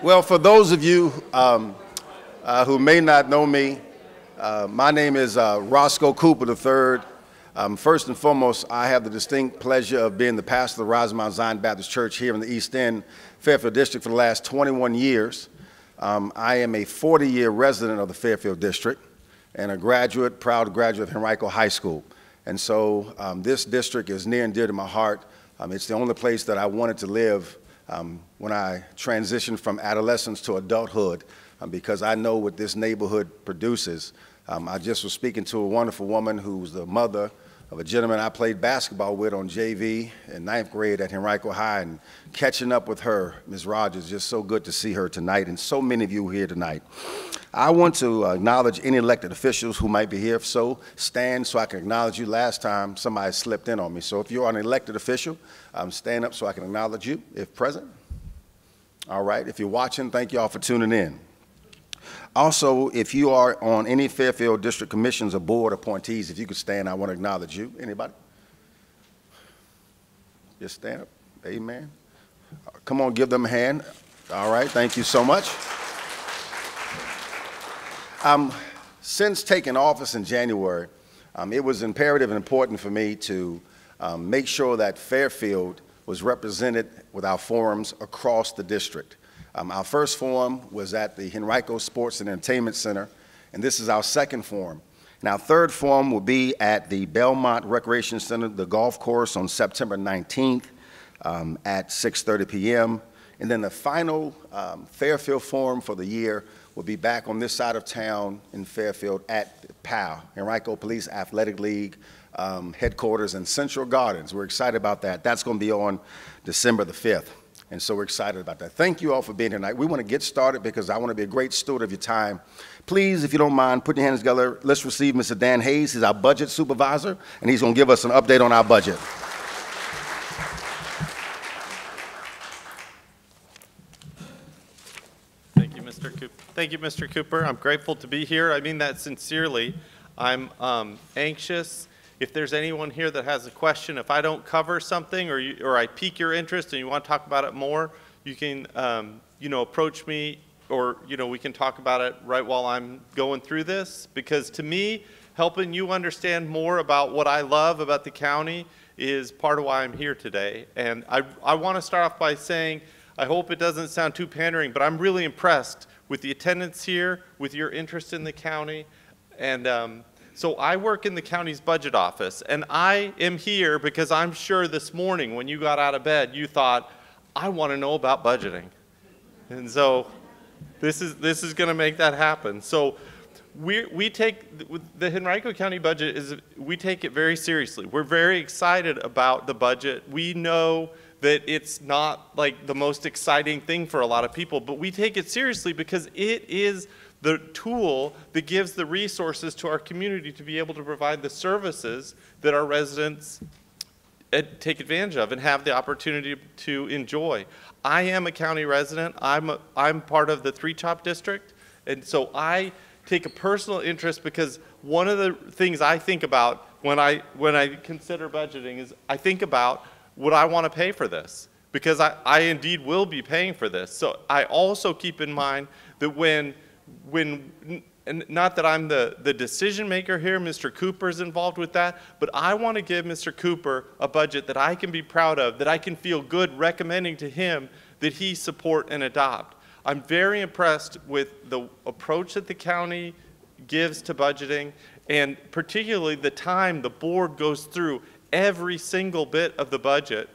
Well, for those of you who may not know me, my name is Roscoe Cooper III. First and foremost, I have the distinct pleasure of being the pastor of the Rosemount Zion Baptist Church here in the East End, Fairfield District for the last 21 years. I am a 40-year resident of the Fairfield District and a graduate, proud graduate of Henrico High School. And so this district is near and dear to my heart. It's the only place that I wanted to live when I transitioned from adolescence to adulthood, because I know what this neighborhood produces. I just was speaking to a wonderful woman who's the mother of a gentleman I played basketball with on JV in 9th grade at Henrico High, and catching up with her, Ms. Rogers, just so good to see her tonight, and so many of you here tonight. I want to acknowledge any elected officials who might be here. If so, stand so I can acknowledge you. Last time somebody slipped in on me. So if you're an elected official, stand up so I can acknowledge you if present. All right, if you're watching, thank you all for tuning in. Also, if you are on any Fairfield District Commissions or board appointees, if you could stand, I want to acknowledge you. Anybody? Just stand up. Amen. Come on, give them a hand. All right, thank you so much. Since taking office in January, it was imperative and important for me to make sure that Fairfield was represented with our forums across the district. Our first forum was at the Henrico Sports and Entertainment Center, and this is our second forum. And our third forum will be at the Belmont Recreation Center, the golf course, on September 19th at 6:30 p.m. And then the final Fairfield forum for the year will be back on this side of town in Fairfield at PAL, Henrico Police Athletic League headquarters in Central Gardens. We're excited about that. That's going to be on December the 5th. And so we're excited about that. Thank you all for being here tonight. We want to get started because I want to be a great steward of your time. Please, if you don't mind, put your hands together. Let's receive Mr. Dan Hayes. He's our budget supervisor, and he's going to give us an update on our budget. Thank you, Mr. Cooper. I'm grateful to be here. I mean that sincerely. I'm anxious. If there's anyone here that has a question, if I don't cover something or I pique your interest and you want to talk about it more, you can approach me, or we can talk about it right while I'm going through this. Because to me, helping you understand more about what I love about the county is part of why I'm here today. And I want to start off by saying, I hope it doesn't sound too pandering, but I'm really impressed with the attendance here, with your interest in the county. And so I work in the county's budget office, and I am here because I'm sure this morning when you got out of bed, you thought, I want to know about budgeting. And so this is going to make that happen. So we take the Henrico County budget, we take it very seriously. We're very excited about the budget. We know that it's not like the most exciting thing for a lot of people, but we take it seriously because it is the tool that gives the resources to our community to be able to provide the services that our residents take advantage of and have the opportunity to enjoy. I am a county resident. I'm part of the Three Top District, and so I take a personal interest because one of the things I think about when I consider budgeting is I think about, would I want to pay for this? Because I indeed will be paying for this. So I also keep in mind that when not that I'm the decision maker here, Mr. Cooper's involved with that, but I want to give Mr. Cooper a budget that I can be proud of, that I can feel good recommending to him that he support and adopt. I'm very impressed with the approach that the county gives to budgeting, and particularly the time the board goes through every single bit of the budget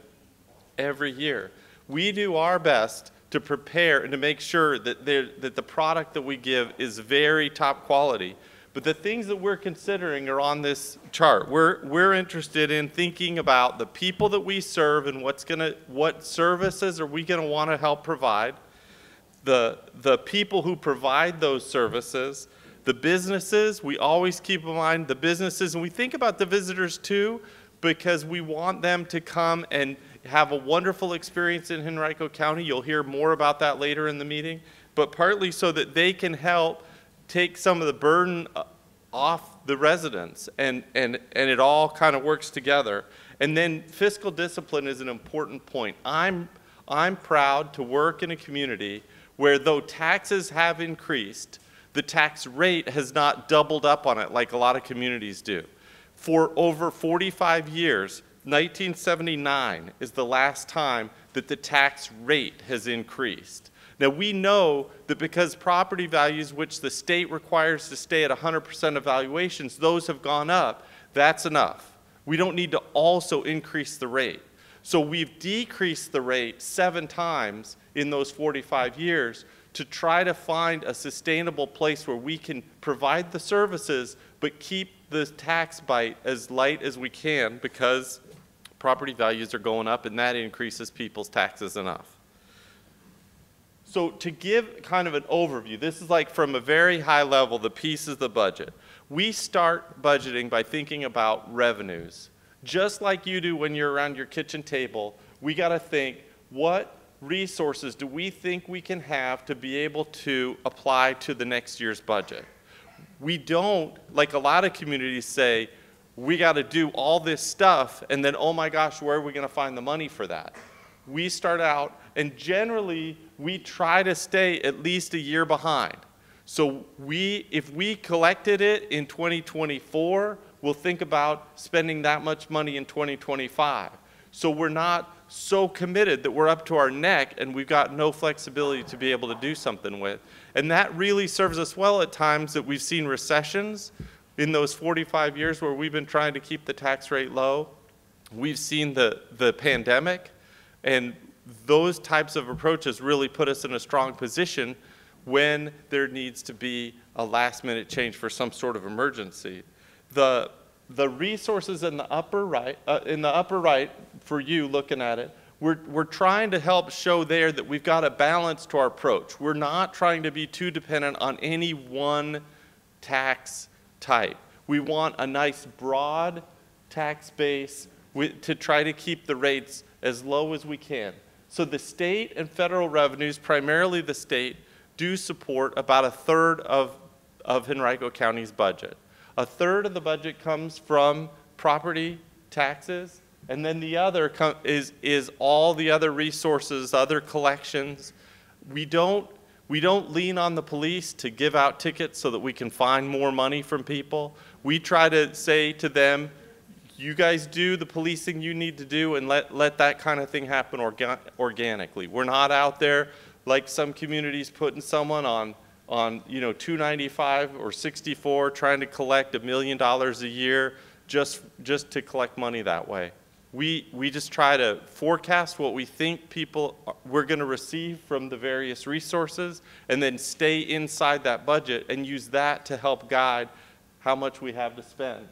every year. We do our best to prepare and to make sure that the product that we give is very top quality. But the things that we're considering are on this chart. We're interested in thinking about the people that we serve and what services are we going to want to help provide, the people who provide those services, the businesses. We always keep in mind the businesses, and we think about the visitors too, because we want them to come and have a wonderful experience in Henrico County. You'll hear more about that later in the meeting, but partly so that they can help take some of the burden off the residents, and it all kind of works together. And then fiscal discipline is an important point. I'm proud to work in a community where though taxes have increased, the tax rate has not doubled up on it like a lot of communities do. For over 45 years, 1979 is the last time that the tax rate has increased. Now, we know that because property values, which the state requires to stay at 100% of valuations, those have gone up. That's enough. We don't need to also increase the rate. So we've decreased the rate 7 times in those 45 years to try to find a sustainable place where we can provide the services but keep the tax bite as light as we can, because property values are going up and that increases people's taxes enough. So to give kind of an overview, this is like from a very high level, the pieces of the budget. We start budgeting by thinking about revenues. Just like you do when you're around your kitchen table, we got to think, what resources do we think we can have to be able to apply to the next year's budget? We don't, like a lot of communities say, we got to do all this stuff and then, oh my gosh, where are we going to find the money for that? We start out, and generally we try to stay at least a year behind. So if we collected it in 2024, we'll think about spending that much money in 2025. So we're not so committed that we're up to our neck and we've got no flexibility to be able to do something with. And that really serves us well at times that we've seen recessions in those 45 years where we've been trying to keep the tax rate low. We've seen the pandemic, and those types of approaches really put us in a strong position when there needs to be a last-minute change for some sort of emergency. The resources in the upper right, for you looking at it, we're trying to help show there that we've got a balance to our approach. We're not trying to be too dependent on any one tax type. We want a nice broad tax base to try to keep the rates as low as we can. So the state and federal revenues, primarily the state, do support about 1/3 of Henrico County's budget. 1/3 of the budget comes from property taxes, and then the other is all the other resources, other collections. We don't lean on the police to give out tickets so that we can find more money from people. We try to say to them, you guys do the policing you need to do and let that kind of thing happen organically. We're not out there like some communities putting someone on $295 or $64 trying to collect $1 million a year just to collect money that way. We just try to forecast what we think we're going to receive from the various resources and then stay inside that budget and use that to help guide how much we have to spend.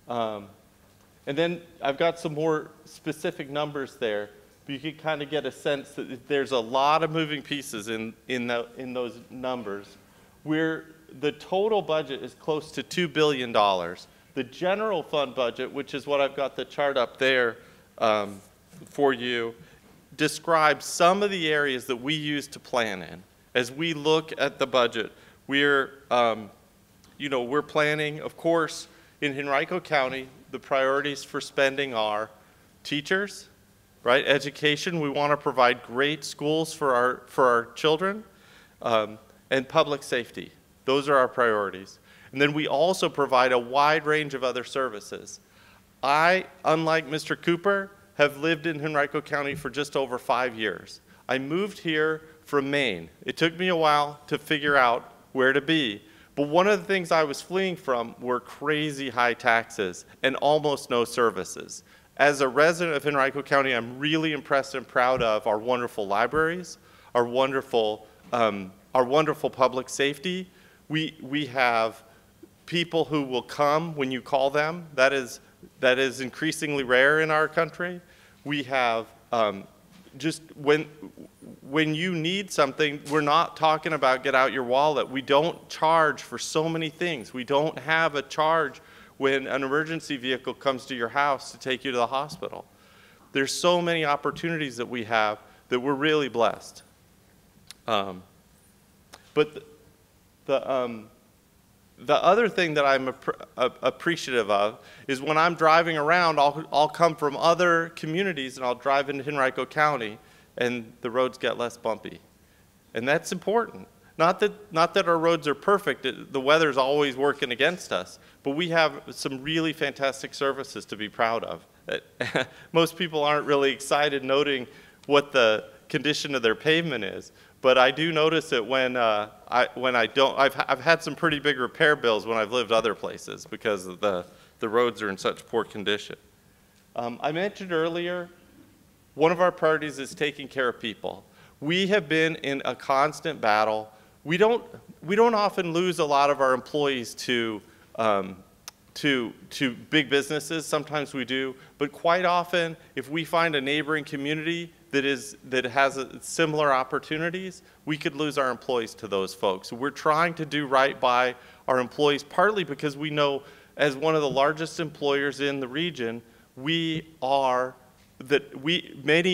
And then I've got some more specific numbers there, but you can kind of get a sense that there's a lot of moving pieces in those numbers. The total budget is close to $2 billion. The general fund budget, which is what I've got the chart up there for you, describes some of the areas that we use to plan in. As we look at the budget, we're planning, of course, in Henrico County, the priorities for spending are teachers, right? Education. We want to provide great schools for our children, and public safety. Those are our priorities. And then we also provide a wide range of other services. I, unlike Mr. Cooper, have lived in Henrico County for just over 5 years. I moved here from Maine. It took me a while to figure out where to be. But one of the things I was fleeing from were crazy high taxes and almost no services. As a resident of Henrico County, I'm really impressed and proud of our wonderful libraries, our wonderful public safety. We have people who will come when you call them. That is increasingly rare in our country. We have just when you need something, we're not talking about get out your wallet. We don't charge for so many things. We don't have a charge when an emergency vehicle comes to your house to take you to the hospital. There's so many opportunities that we have that we're really blessed. But the other thing that I'm appreciative of is when I'm driving around, I'll come from other communities and I'll drive into Henrico County and the roads get less bumpy. And that's important. Not that our roads are perfect, the weather's always working against us, but we have some really fantastic services to be proud of. Most people aren't really excited noting what the condition of their pavement is, but I do notice it when I've had some pretty big repair bills when I've lived other places because the roads are in such poor condition. I mentioned earlier, one of our priorities is taking care of people. We have been in a constant battle. We don't often lose a lot of our employees to big businesses. Sometimes we do, but quite often, if we find a neighboring community that has similar opportunities, we could lose our employees to those folks. We're trying to do right by our employees, partly because we know, as one of the largest employers in the region, many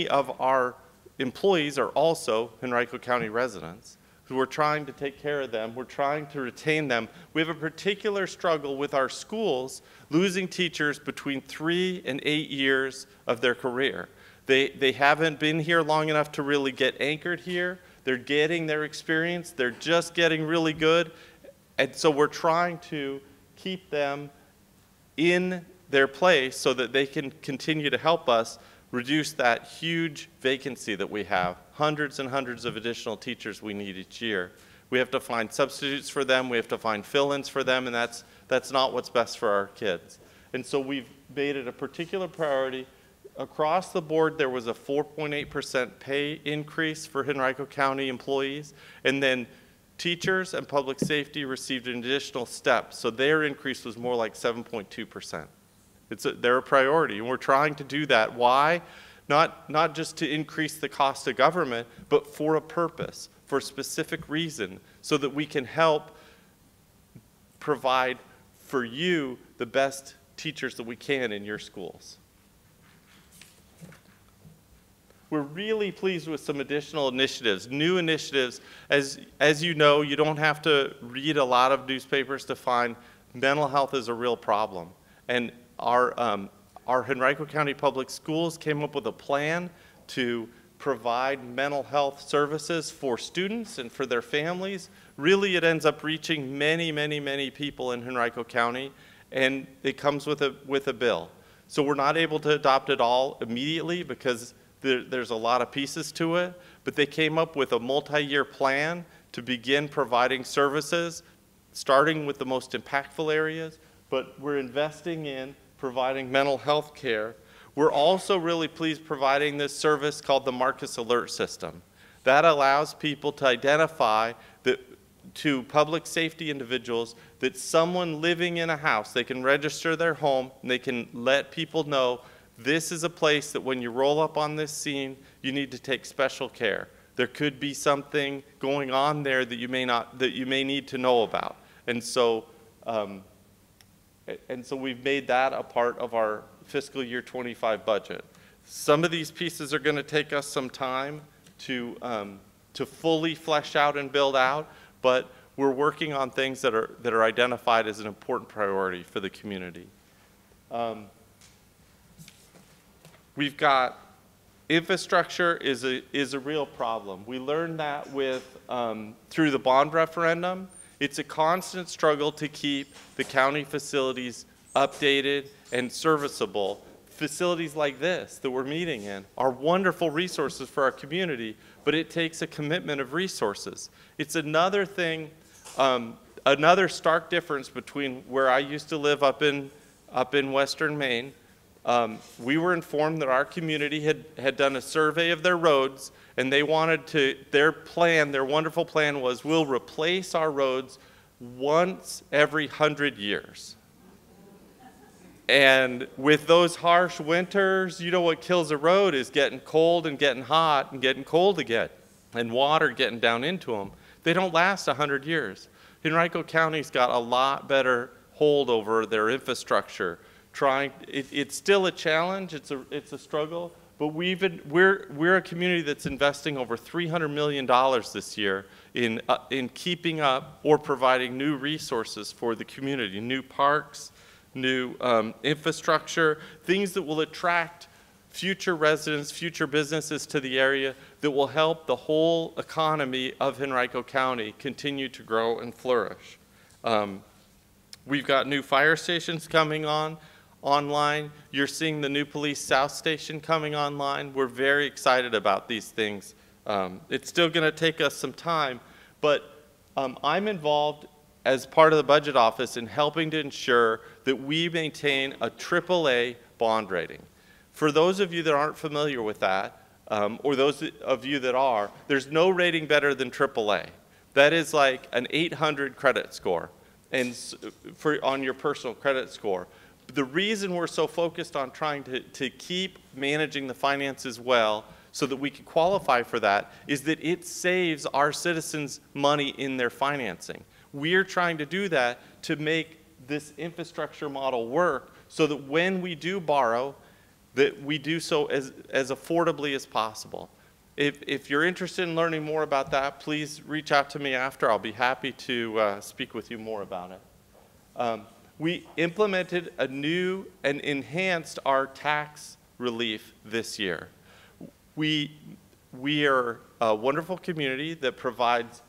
of our employees are also Henrico County residents. So we're trying to take care of them. We're trying to retain them. We have a particular struggle with our schools losing teachers between 3 and 8 years of their career. They haven't been here long enough to really get anchored here. They're getting their experience. They're just getting really good. And so we're trying to keep them in their place so that they can continue to help us reduce that huge vacancy that we have. Hundreds and hundreds of additional teachers we need each year. We have to find substitutes for them. We have to find fill-ins for them, and that's not what's best for our kids. And so we've made it a particular priority. Across the board, there was a 4.8% pay increase for Henrico County employees, and then teachers and public safety received an additional step, so their increase was more like 7.2%. They're a priority, and we're trying to do that. Why? Not just to increase the cost of government, but for a purpose, for a specific reason, so that we can help provide for you the best teachers that we can in your schools. We're really pleased with some additional initiatives, new initiatives. As you know, you don't have to read a lot of newspapers to find mental health is a real problem. And our Henrico County Public Schools came up with a plan to provide mental health services for students and for their families. Really, it ends up reaching many, many, many people in Henrico County, and it comes with a bill. So we're not able to adopt it all immediately because there's a lot of pieces to it, but they came up with a multi-year plan to begin providing services, starting with the most impactful areas, but we're investing in providing mental health care. We're also really pleased providing this service called the Marcus Alert System. That allows people to identify to public safety individuals that someone living in a house, they can register their home and they can let people know this is a place that when you roll up on this scene, you need to take special care. There could be something going on there that you may need to know about. And so we've made that a part of our fiscal year 25 budget. Some of these pieces are going to take us some time to fully flesh out and build out, but we're working on things that are identified as an important priority for the community. We've got infrastructure is a real problem. We learned that through the bond referendum. It's a constant struggle to keep the county facilities updated and serviceable. Facilities like this that we're meeting in are wonderful resources for our community, but it takes a commitment of resources. It's another thing, another stark difference between where I used to live up in Western Maine. We were informed that our community had done a survey of their roads, and they wanted to, their wonderful plan was, we'll replace our roads once every 100 years. And with those harsh winters, you know what kills a road is getting cold and getting hot and getting cold again, and water getting down into them. They don't last 100 years. Henrico County's got a lot better hold over their infrastructure. It's still a challenge, it's a struggle, but we're a community that's investing over $300 million this year in keeping up or providing new resources for the community, new parks, new infrastructure, things that will attract future residents, future businesses to the area that will help the whole economy of Henrico County continue to grow and flourish. We've got new fire stations coming online. You're seeing the new Police South Station coming online. We're very excited about these things. It's still going to take us some time, but I'm involved as part of the budget office in helping to ensure that we maintain a AAA bond rating. For those of you that aren't familiar with that, or those of you that are, there's no rating better than AAA. That is like an 800 credit score and on your personal credit score. The reason we're so focused on trying to keep managing the finances well so that we can qualify for that is that it saves our citizens money in their financing. We're trying to do that to make this infrastructure model work so that when we do borrow, that we do so as affordably as possible. If you're interested in learning more about that, please reach out to me after. I'll be happy to speak with you more about it. We implemented a new and enhanced our tax relief this year. We are a wonderful community that provides,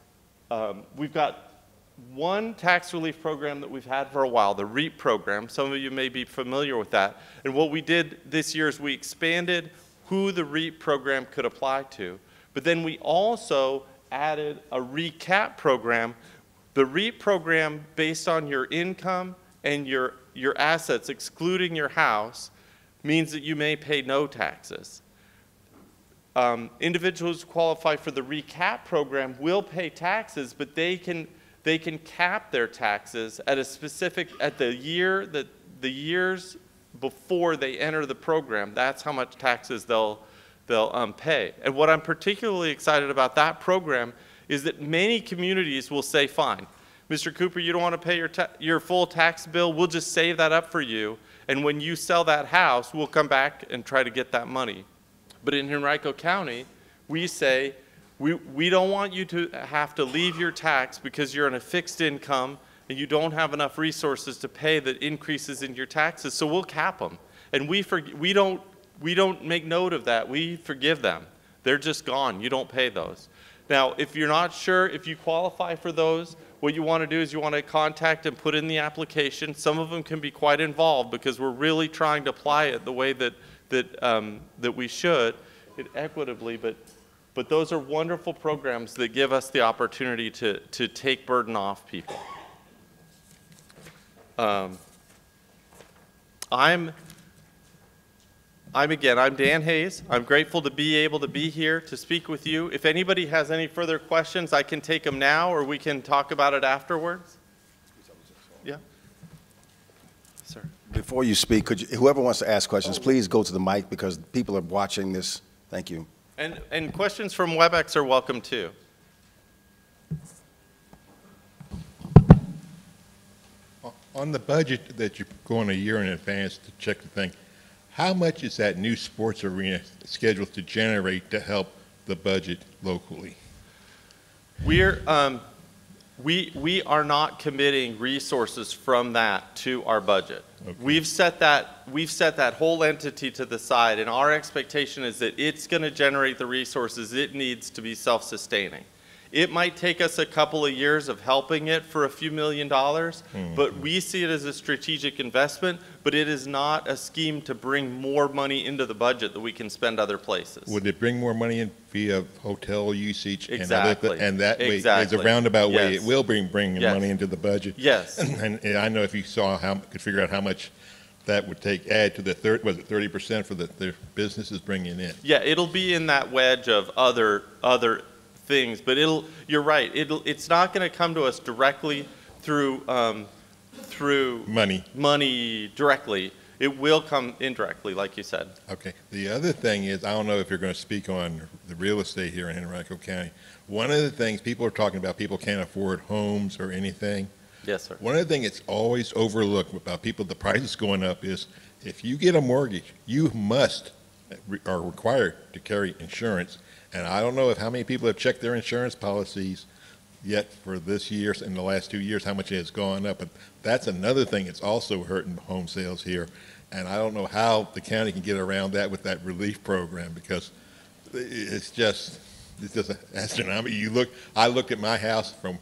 we've got one tax relief program that we've had for a while, the REAP program. Some of you may be familiar with that. And what we did this year is we expanded who the REAP program could apply to. But then we also added a RECAP program. The REAP program, based on your income and your assets, excluding your house, means that you may pay no taxes. Individuals who qualify for the RECAP program will pay taxes, but they can cap their taxes at a specific, at the years before they enter the program. That's how much taxes they'll pay. And what I'm particularly excited about that program is that many communities will say, fine, Mr. Cooper, you don't want to pay your full tax bill, we'll just save that up for you, and when you sell that house, we'll come back and try to get that money. But in Henrico County, we say, we don't want you to have to leave your tax because you're on a fixed income and you don't have enough resources to pay the increases in your taxes, so we'll cap them. And we don't make note of that. We forgive them. They're just gone. You don't pay those. Now, if you're not sure if you qualify for those, what you want to do is you want to contact and put in the application. Some of them can be quite involved because we're really trying to apply it the way that we should, equitably, but those are wonderful programs that give us the opportunity to take burden off people. I'm Dan Hayes. I'm grateful to be able to be here to speak with you. If anybody has any further questions, I can take them now or we can talk about it afterwards. Yeah. Sir. Before you speak, whoever wants to ask questions, please go to the mic because people are watching this. Thank you. And questions from WebEx are welcome too. On the budget that you're going a year in advance to check the thing, how much is that new sports arena scheduled to generate to help the budget locally? We are not committing resources from that to our budget. Okay. We've set that whole entity to the side, and our expectation is that it's going to generate the resources it needs to be self-sustaining. It might take us a couple of years of helping it for a few $1 million, but we see it as a strategic investment, but it is not a scheme to bring more money into the budget that we can spend other places. Would it bring more money in via hotel usage? Exactly. And that way, as a roundabout way, it will bring yes. money into the budget? Yes. And I know if you saw could figure out how much that would add to the 30% for the businesses bringing in? Yeah, it'll be in that wedge of other things, but you're right. It's not going to come to us directly through money directly. It will come indirectly, like you said. Okay. The other thing is, I don't know if you're going to speak on the real estate here in Henrico County. One of the things people are talking about, people can't afford homes or anything. Yes, sir. One of the things that's always overlooked about people, the prices going up, is if you get a mortgage, you are required to carry insurance. And I don't know how many people have checked their insurance policies yet for this year, in the last 2 years, how much it has gone up. But that's another thing that's also hurting home sales here. And I don't know how the county can get around that with that relief program, because it's just astronomical. I looked at my house from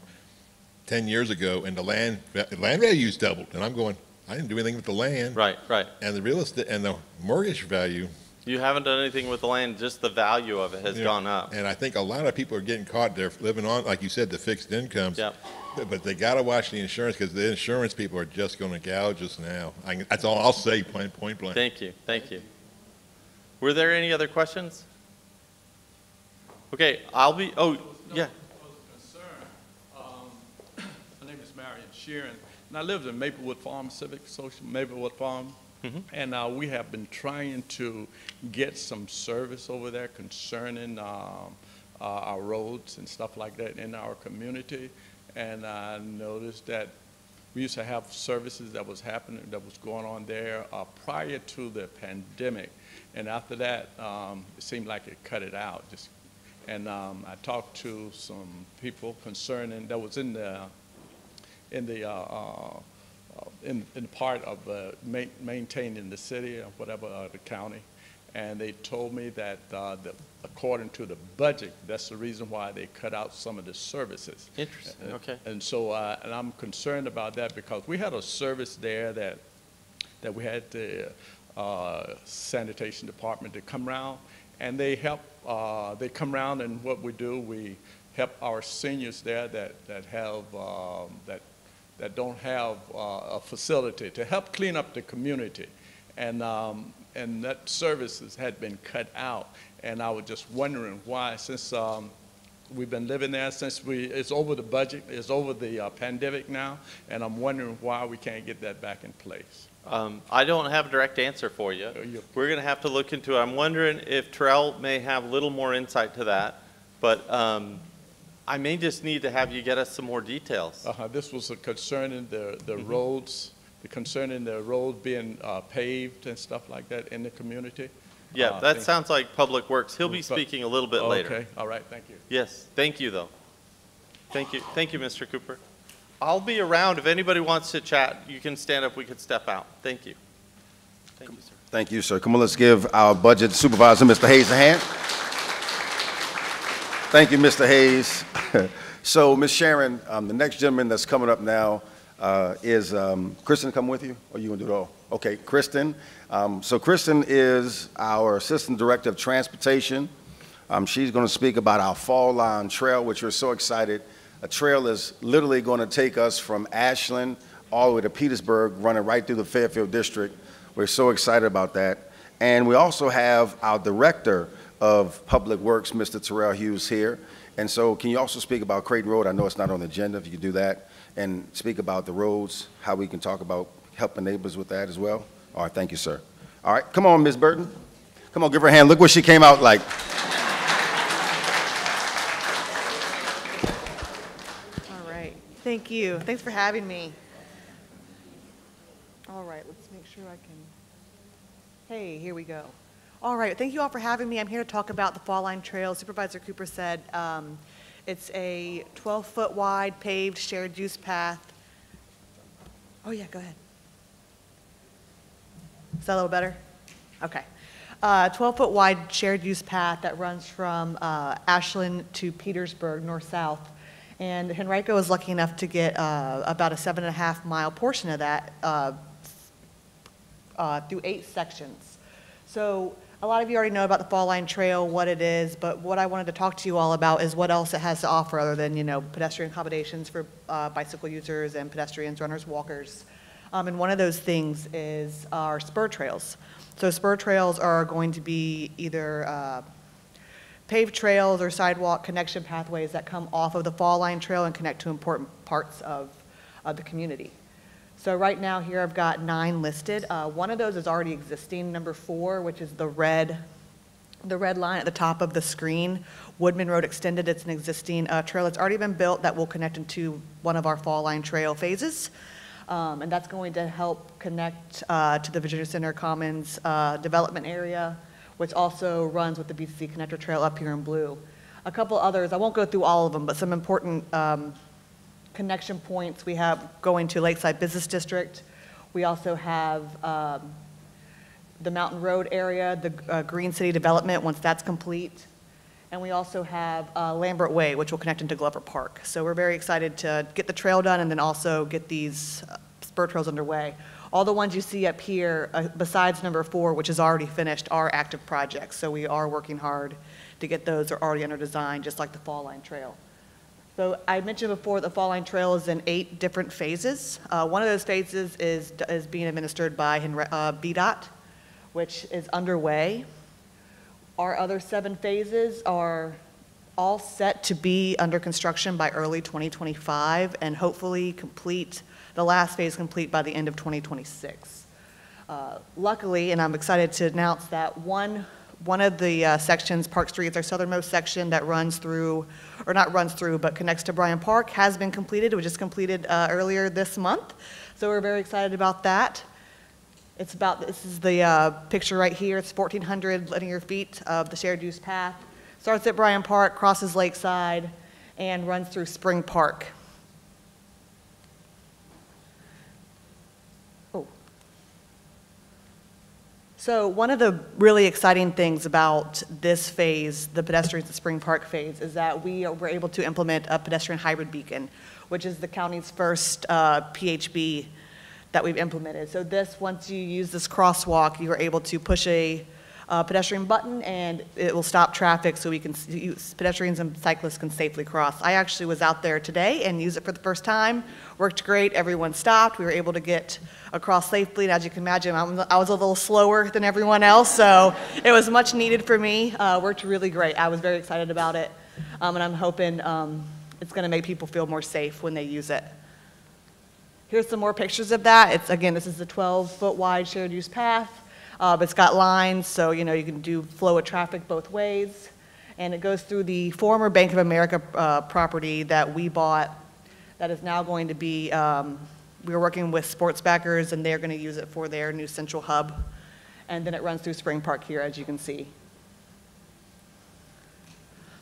10 years ago, and the land value's doubled, and I'm going, I didn't do anything with the land. Right, right. And the real estate and the mortgage value. You haven't done anything with the land, just the value of it has gone up. And I think a lot of people are getting caught. They're living on, like you said, the fixed incomes. Yep. But they got to watch the insurance, because the insurance people are just going to gouge us now. That's all I'll say, point blank. Thank you, thank you. Were there any other questions? Okay, yeah. I was concerned. My name is Marion Sheeran, and I lived in Maplewood Farm, Civic Social Maplewood Farm. And we have been trying to get some service over there concerning our roads and stuff like that in our community. And I noticed that we used to have services that was happening, that was going on there prior to the pandemic. And after that, it seemed like it cut it out. And I talked to some people concerning, that was in the part of maintaining the city or whatever, the county, and they told me that according to the budget, that's the reason why they cut out some of the services. Interesting, okay. And so, and I'm concerned about that, because we had a service there that we had the sanitation department to come around, and they help, they come around, and what we do, we help our seniors there that have, that don't have a facility, to help clean up the community. And that services had been cut out. And I was just wondering why, since we've been living there since it's over the budget, it's over the pandemic now, and I'm wondering why we can't get that back in place. I don't have a direct answer for you. We're going to have to look into it. I'm wondering if Terrell may have a little more insight to that, but I may just need to have you get us some more details. This was concerning the roads, concerning the road being paved and stuff like that in the community. Yeah, that sounds like Public Works. He'll be speaking a little bit later. Okay, all right, thank you. Yes, thank you, though. Thank you, Mr. Cooper. I'll be around. If anybody wants to chat, you can stand up. We can step out. Thank you. Thank you, sir. Thank you, sir. Come on, let's give our budget supervisor, Mr. Hayes, a hand. Thank you, Mr. Hayes. So, Ms. Sharon, the next gentleman that's coming up now is Kristen. Come with you, or you gonna do it all? Okay, Kristen. So Kristen is our Assistant Director of Transportation. She's going to speak about our Fall Line Trail, which we're so excited. A trail is literally going to take us from Ashland all the way to Petersburg, running right through the Fairfield District. We're so excited about that. And we also have our Director of Public Works, Mr. Terrell Hughes, here. And so can you also speak about Creighton Road? I know it's not on the agenda, if you could do that, and speak about the roads, how we can talk about helping neighbors with that as well. All right, thank you, sir. All right, come on, Ms. Burton. Come on, give her a hand. Look what she came out like. All right, thank you. Thanks for having me. All right, let's make sure I can. Hey, here we go. All right, thank you all for having me. I'm here to talk about the Fall Line Trail. Supervisor Cooper said it's a 12-foot wide paved shared use path. Oh yeah, go ahead. Is that a little better? Okay. 12-foot wide shared use path that runs from Ashland to Petersburg, north-south. And Henrico is lucky enough to get about a 7.5-mile portion of that through 8 sections. So a lot of you already know about the Fall Line Trail, what it is, but what I wanted to talk to you all about is what else it has to offer other than, you know, pedestrian accommodations for bicycle users and pedestrians, runners, walkers. And one of those things is our spur trails. So spur trails are going to be either paved trails or sidewalk connection pathways that come off of the Fall Line Trail and connect to important parts of the community. So right now here I've got 9 listed. One of those is already existing, number 4, which is the red line at the top of the screen. Woodman Road Extended, it's an existing trail that's already been built that will connect into one of our Fall Line Trail phases. And that's going to help connect to the Virginia Center Commons development area, which also runs with the BCC Connector Trail up here in blue. A couple others, I won't go through all of them, but some important connection points we have going to Lakeside Business District. We also have the Mountain Road area, the Green City development, once that's complete. And we also have Lambert Way, which will connect into Glover Park. So we're very excited to get the trail done and then also get these spur trails underway. All the ones you see up here, besides number 4, which is already finished, are active projects. So we are working hard to get those. They're already under design, just like the Fall Line Trail. So I mentioned before the Fall Line Trail is in 8 different phases. One of those phases is being administered by BDOT, which is underway. Our other 7 phases are all set to be under construction by early 2025 and hopefully complete, the last phase complete by the end of 2026. Luckily, and I'm excited to announce that one of the sections, Park Street, is our southernmost section that runs through, or not runs through, but connects to Bryan Park, has been completed. It was just completed earlier this month. So we're very excited about that. This is the picture right here. It's 1,400 linear feet of the shared use path. Starts at Bryan Park, crosses Lakeside, and runs through Spring Park. So one of the really exciting things about this phase, the pedestrians at Spring Park phase, is that we were able to implement a pedestrian hybrid beacon, which is the county's first PHB that we've implemented. So this, once you use this crosswalk, you are able to push a pedestrian button and it will stop traffic so pedestrians and cyclists can safely cross. I actually was out there today and used it for the first time. Worked great, everyone stopped. We were able to get across safely, and as you can imagine, I was a little slower than everyone else, so it was much needed for me. Worked really great. I was very excited about it, and I'm hoping it's gonna make people feel more safe when they use it. Here's some more pictures of that. Again, this is the 12-foot wide shared use path. It's got lines, so you can do flow of traffic both ways. And it goes through the former Bank of America property that we bought that is now going to be, we were working with sports backers and they're going to use it for their new central hub. And then it runs through Spring Park here, as you can see.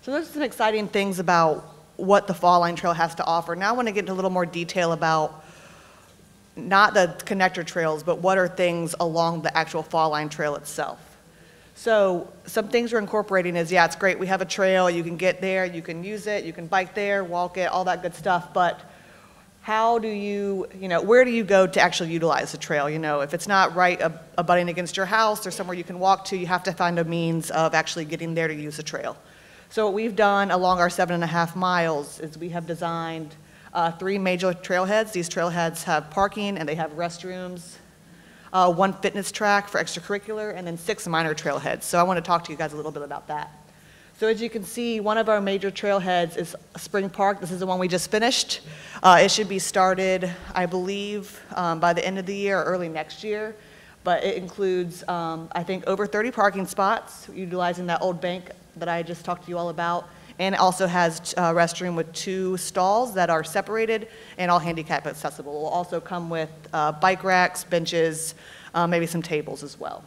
So there's some exciting things about what the Fall Line Trail has to offer. Now I want to get into a little more detail about not the connector trails, but what are things along the actual Fall Line Trail itself. So some things we're incorporating is, yeah, it's great. We have a trail. You can get there. You can use it. You can bike there, walk it, all that good stuff. But how do you, where do you go to actually utilize the trail? If it's not right abutting against your house or somewhere you can walk to, you have to find a means of actually getting there to use the trail. So what we've done along our 7.5 miles is we have designed 3 major trailheads. These trailheads have parking and they have restrooms, 1 fitness track for extracurricular, and then 6 minor trailheads. So I want to talk to you guys a little bit about that. So as you can see, one of our major trailheads is Spring Park. This is the one we just finished. It should be started, I believe, by the end of the year or early next year. But it includes, I think, over 30 parking spots, utilizing that old bank that I just talked to you all about. And it also has a restroom with 2 stalls that are separated and all handicap accessible. It will also come with bike racks, benches, maybe some tables as well.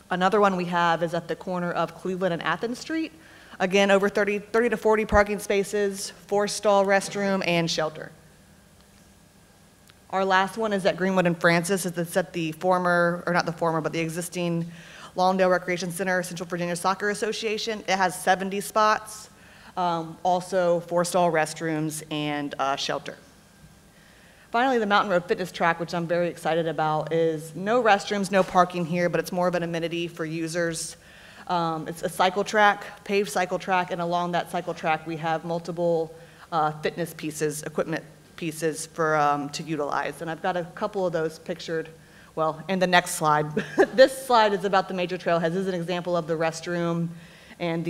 Another one we have is at the corner of Cleveland and Athens Street. Again, over 30 to 40 parking spaces, 4-stall restroom, and shelter. Our last one is at Greenwood and Francis. It's at the former, or not the former, but the existing Lawndale Recreation Center, Central Virginia Soccer Association. It has 70 spots. Also 4-stall restrooms and shelter. Finally, the Mountain Road Fitness Track, which I'm very excited about, is no restrooms, no parking here, but it's more of an amenity for users. It's a cycle track, paved cycle track, and along that cycle track we have multiple fitness pieces, equipment pieces for to utilize. And I've got a couple of those pictured, well, in the next slide. This slide is about the major trailheads. This is an example of the restroom and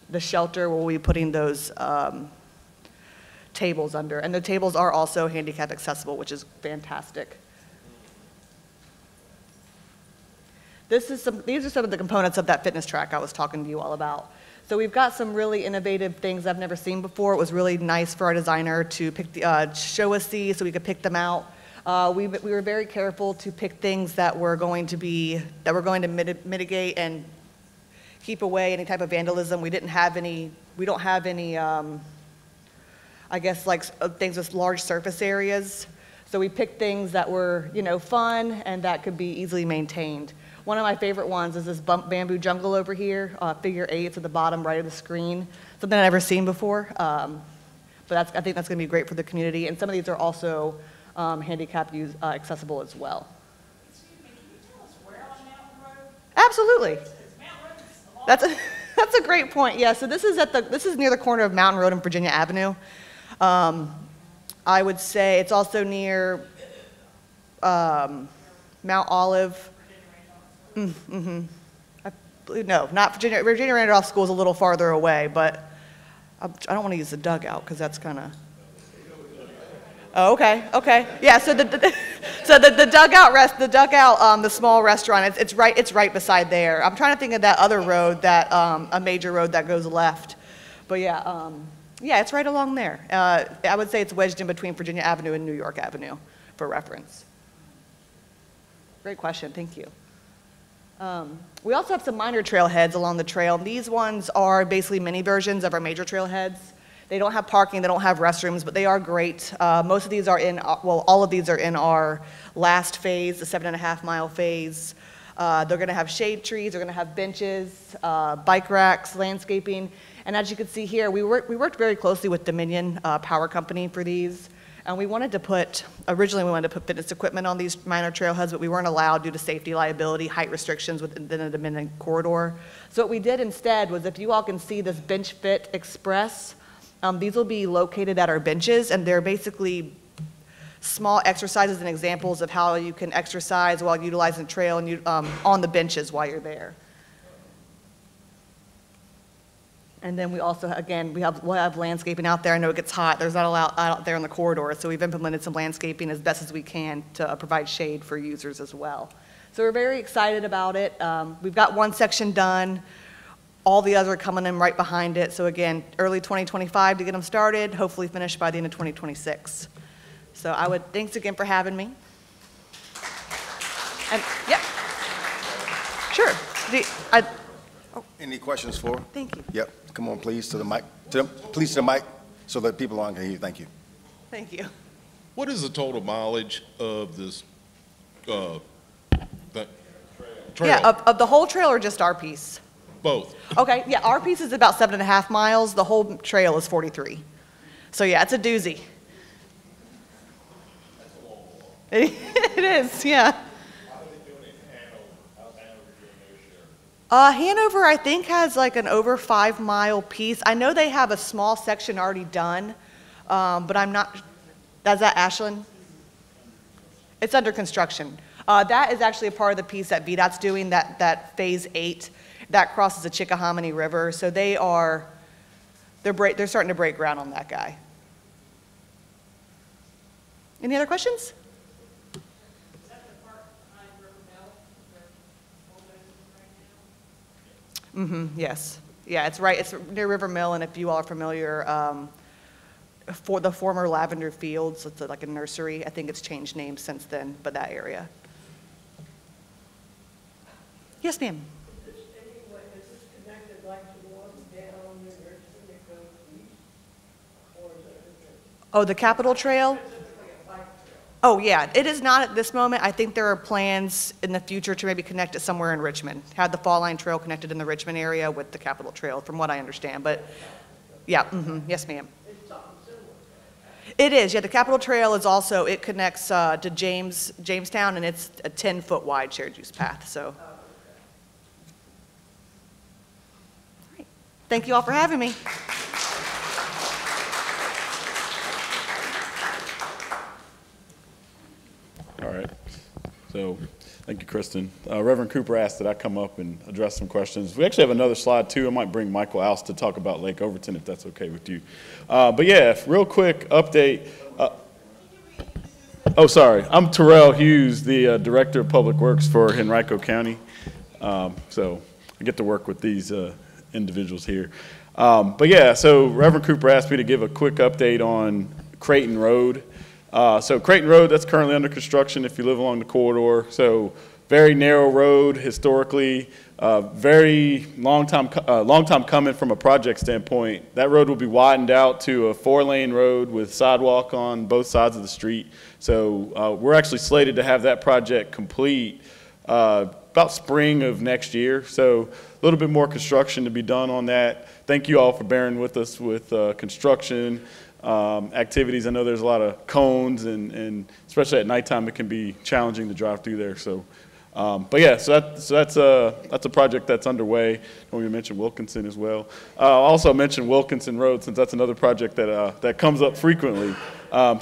the shelter where we'll be putting those tables under. And the tables are also handicap accessible, which is fantastic. These are some of the components of that fitness track I was talking to you all about. So we've got some really innovative things I've never seen before. It was really nice for our designer to show us these so we could pick them out. We were very careful to pick things that were going to mitigate and keep away any type of vandalism. We don't have any, I guess, like things with large surface areas. So we picked things that were, fun and that could be easily maintained. One of my favorite ones is this bamboo jungle over here, figure 8, it's at the bottom right of the screen. Something I've never seen before, but I think that's going to be great for the community. And some of these are also handicap accessible as well. Excuse me, can you tell us where on Mountain Road? Absolutely. Mountain Road is along That's a great point. Yeah, so this is near the corner of Mountain Road and Virginia Avenue. I would say it's also near Mount Olive. No, not Virginia. Virginia Randolph School is a little farther away, but I don't want to use the dugout because that's kind of. Oh, okay. Yeah, so the dugout the small restaurant, it's right beside there. I'm trying to think of that other road, that a major road that goes left, but yeah, it's right along there. I would say it's wedged in between Virginia Avenue and New York Avenue, for reference. Great question, thank you. We also have some minor trailheads along the trail. These ones are basically mini versions of our major trailheads. They don't have parking, they don't have restrooms, but they are great. Most of these are all of these are in our last phase, the 7.5-mile phase. They're gonna have shade trees, they're gonna have benches, bike racks, landscaping. And as you can see here, we worked very closely with Dominion Power Company for these. And originally we wanted to put fitness equipment on these minor trailheads, but we weren't allowed due to safety liability, height restrictions within the Dominion corridor. So what we did instead was, if you all can see this Bench Fit Express, these will be located at our benches, and they're basically small exercises and examples of how you can exercise while utilizing the trail and on the benches while you're there. And then we also, again, we'll have landscaping out there. I know it gets hot. There's not a lot out there in the corridor, so we've implemented some landscaping as best as we can to provide shade for users as well. So we're very excited about it. We've got one section done. All the others are coming in right behind it. So again, early 2025 to get them started, hopefully finished by the end of 2026. So thanks again for having me. And, yeah, sure. Any questions for? Thank you. Yep, come on, please, to the mic. Please to the mic, so that people on can hear you. Thank you. Thank you. What is the total mileage of this trail? Yeah, of the whole trail or just our piece? Both. Okay, yeah, our piece is about 7.5 miles. The whole trail is 43. So yeah, it's a doozy. It is, yeah. How are they doing in Hanover? How's Hanover doing their share? Hanover, I think, has like an over 5-mile piece. I know they have a small section already done, but I'm not. Is that Ashland? It's under construction. That is actually a part of the piece that VDOT's doing, that phase 8. That crosses the Chickahominy River, so they're starting to break ground on that guy. Any other questions? Is that the park behind River Mill, where right now? Yes. Yeah, it's right. It's near River Mill, and if you all are familiar, for the former Lavender Fields, it's like a nursery. I think it's changed names since then, but that area. Yes, ma'am. Is this connected like to the one down near Richmond that goes east? Or is it? Oh, the Capitol Trail? Oh, yeah. It is not at this moment. I think there are plans in the future to maybe connect it somewhere in Richmond. Have the Fall Line Trail connected in the Richmond area with the Capitol Trail, from what I understand. But, yeah, yes, ma'am. It is, yeah. The Capitol Trail is also, it connects to Jamestown, and it's a 10-foot wide shared use path, so. Thank you all for having me. All right. So thank you, Kristen. Reverend Cooper asked that I come up and address some questions. We actually have another slide, too. I might bring Michael Oust to talk about Lake Overton, if that's okay with you. But, yeah, real quick update. Oh, sorry. I'm Terrell Hughes, the Director of Public Works for Henrico County. So I get to work with these individuals here. But yeah, so Reverend Cooper asked me to give a quick update on Creighton Road. So Creighton Road, that's currently under construction if you live along the corridor. So very narrow road historically, very long time coming from a project standpoint. That road will be widened out to a 4-lane road with sidewalk on both sides of the street. So we're actually slated to have that project complete by about spring of next year. So a little bit more construction to be done on that. Thank you all for bearing with us with construction activities. I know there's a lot of cones, and especially at nighttime, it can be challenging to drive through there. So, but yeah, so that's a project that's underway. And we mentioned Wilkinson as well. Also mentioned Wilkinson Road, since that's another project that comes up frequently. Oh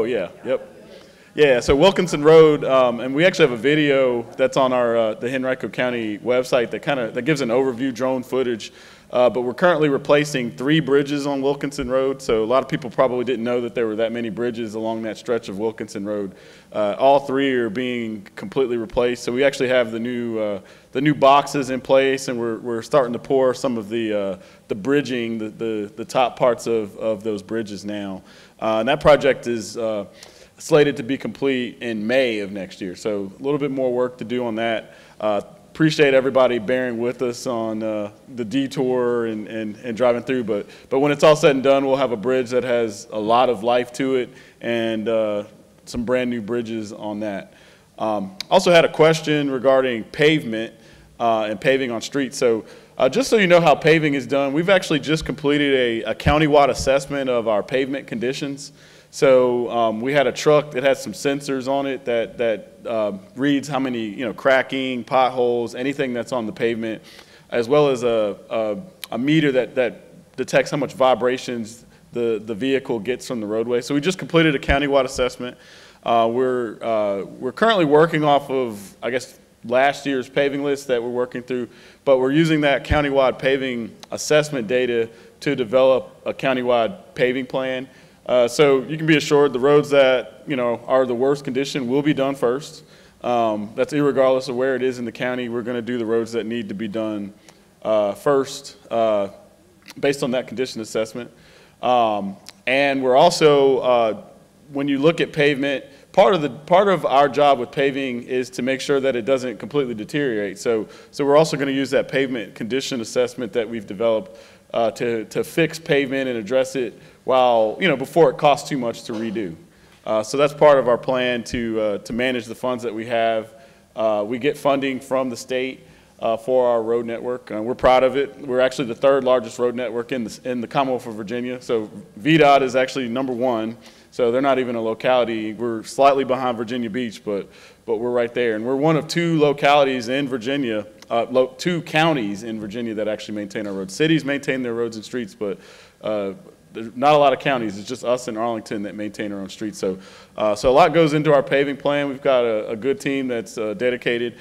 yeah, yep. Yeah, so Wilkinson Road, and we actually have a video that's on our the Henrico County website that gives an overview drone footage. But we're currently replacing 3 bridges on Wilkinson Road. So a lot of people probably didn't know that there were that many bridges along that stretch of Wilkinson Road. All 3 are being completely replaced. So we actually have the new boxes in place, and we're starting to pour some of the bridging, the top parts of those bridges now. And that project is slated to be complete in May of next year. So a little bit more work to do on that. Appreciate everybody bearing with us on the detour and driving through. But when it's all said and done, we'll have a bridge that has a lot of life to it, and some brand new bridges on that. Also had a question regarding pavement and paving on streets. So just so you know how paving is done, we've actually just completed a countywide assessment of our pavement conditions. So we had a truck that has some sensors on it that reads how many, cracking, potholes, anything that's on the pavement, as well as a meter that detects how much vibrations the vehicle gets from the roadway. So we just completed a countywide assessment. We're currently working off of, I guess, last year's paving list that we're working through, but we're using that countywide paving assessment data to develop a countywide paving plan. So you can be assured the roads that are the worst condition will be done first. That's irregardless of where it is in the county. We're going to do the roads that need to be done first, based on that condition assessment. And we're also, when you look at pavement, part of our job with paving is to make sure that it doesn't completely deteriorate. So we're also going to use that pavement condition assessment that we've developed to fix pavement and address it while, before it costs too much to redo. So that's part of our plan to manage the funds that we have. We get funding from the state for our road network. We're proud of it. We're actually the 3rd largest road network in the Commonwealth of Virginia. So VDOT is actually #1. So they're not even a locality. We're slightly behind Virginia Beach, but we're right there. And we're one of 2 localities in Virginia, 2 counties in Virginia that actually maintain our roads. Cities maintain their roads and streets, but there's not a lot of counties. It's just us in Arlington that maintain our own streets. So a lot goes into our paving plan. We've got a good team that's dedicated.